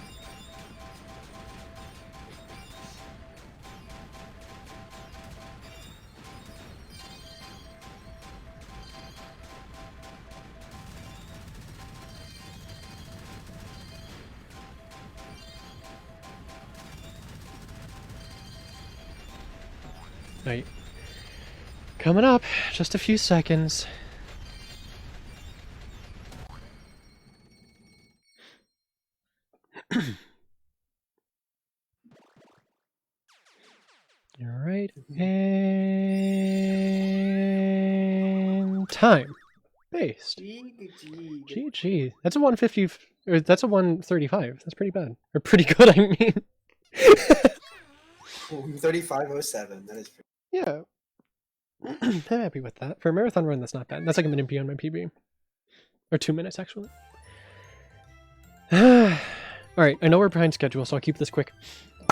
Right. Coming up, just a few seconds. Alright, and time. Based. GG. That's a 150, or that's a 135. That's pretty bad. Or pretty good, I mean. 3507. That is pretty. Yeah. I'm happy with that. For a marathon run, that's not bad. That's like a minute beyond my PB. Or 2 minutes, actually. Alright, I know we're behind schedule, so I'll keep this quick.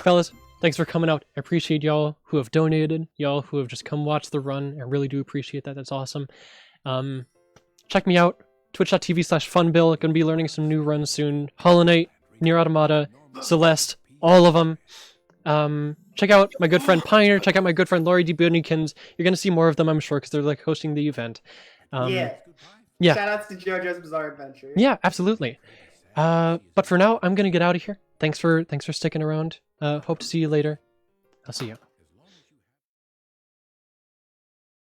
Fellas, thanks for coming out. I appreciate y'all who have donated, y'all who have just come watch the run. I really do appreciate that. That's awesome. Check me out. Twitch.tv/funbil. Gonna be learning some new runs soon. Hollow Knight, Nier Automata, Celeste, all of them. Check out my good friend Pioneer. Check out my good friend Laurie D. Bodykins. You're gonna see more of them, I'm sure, because they're like hosting the event. Yeah. Shoutouts to JoJo's Bizarre Adventure. Yeah, absolutely. But for now, I'm gonna get out of here. Thanks for sticking around. Hope to see you later. I'll see you.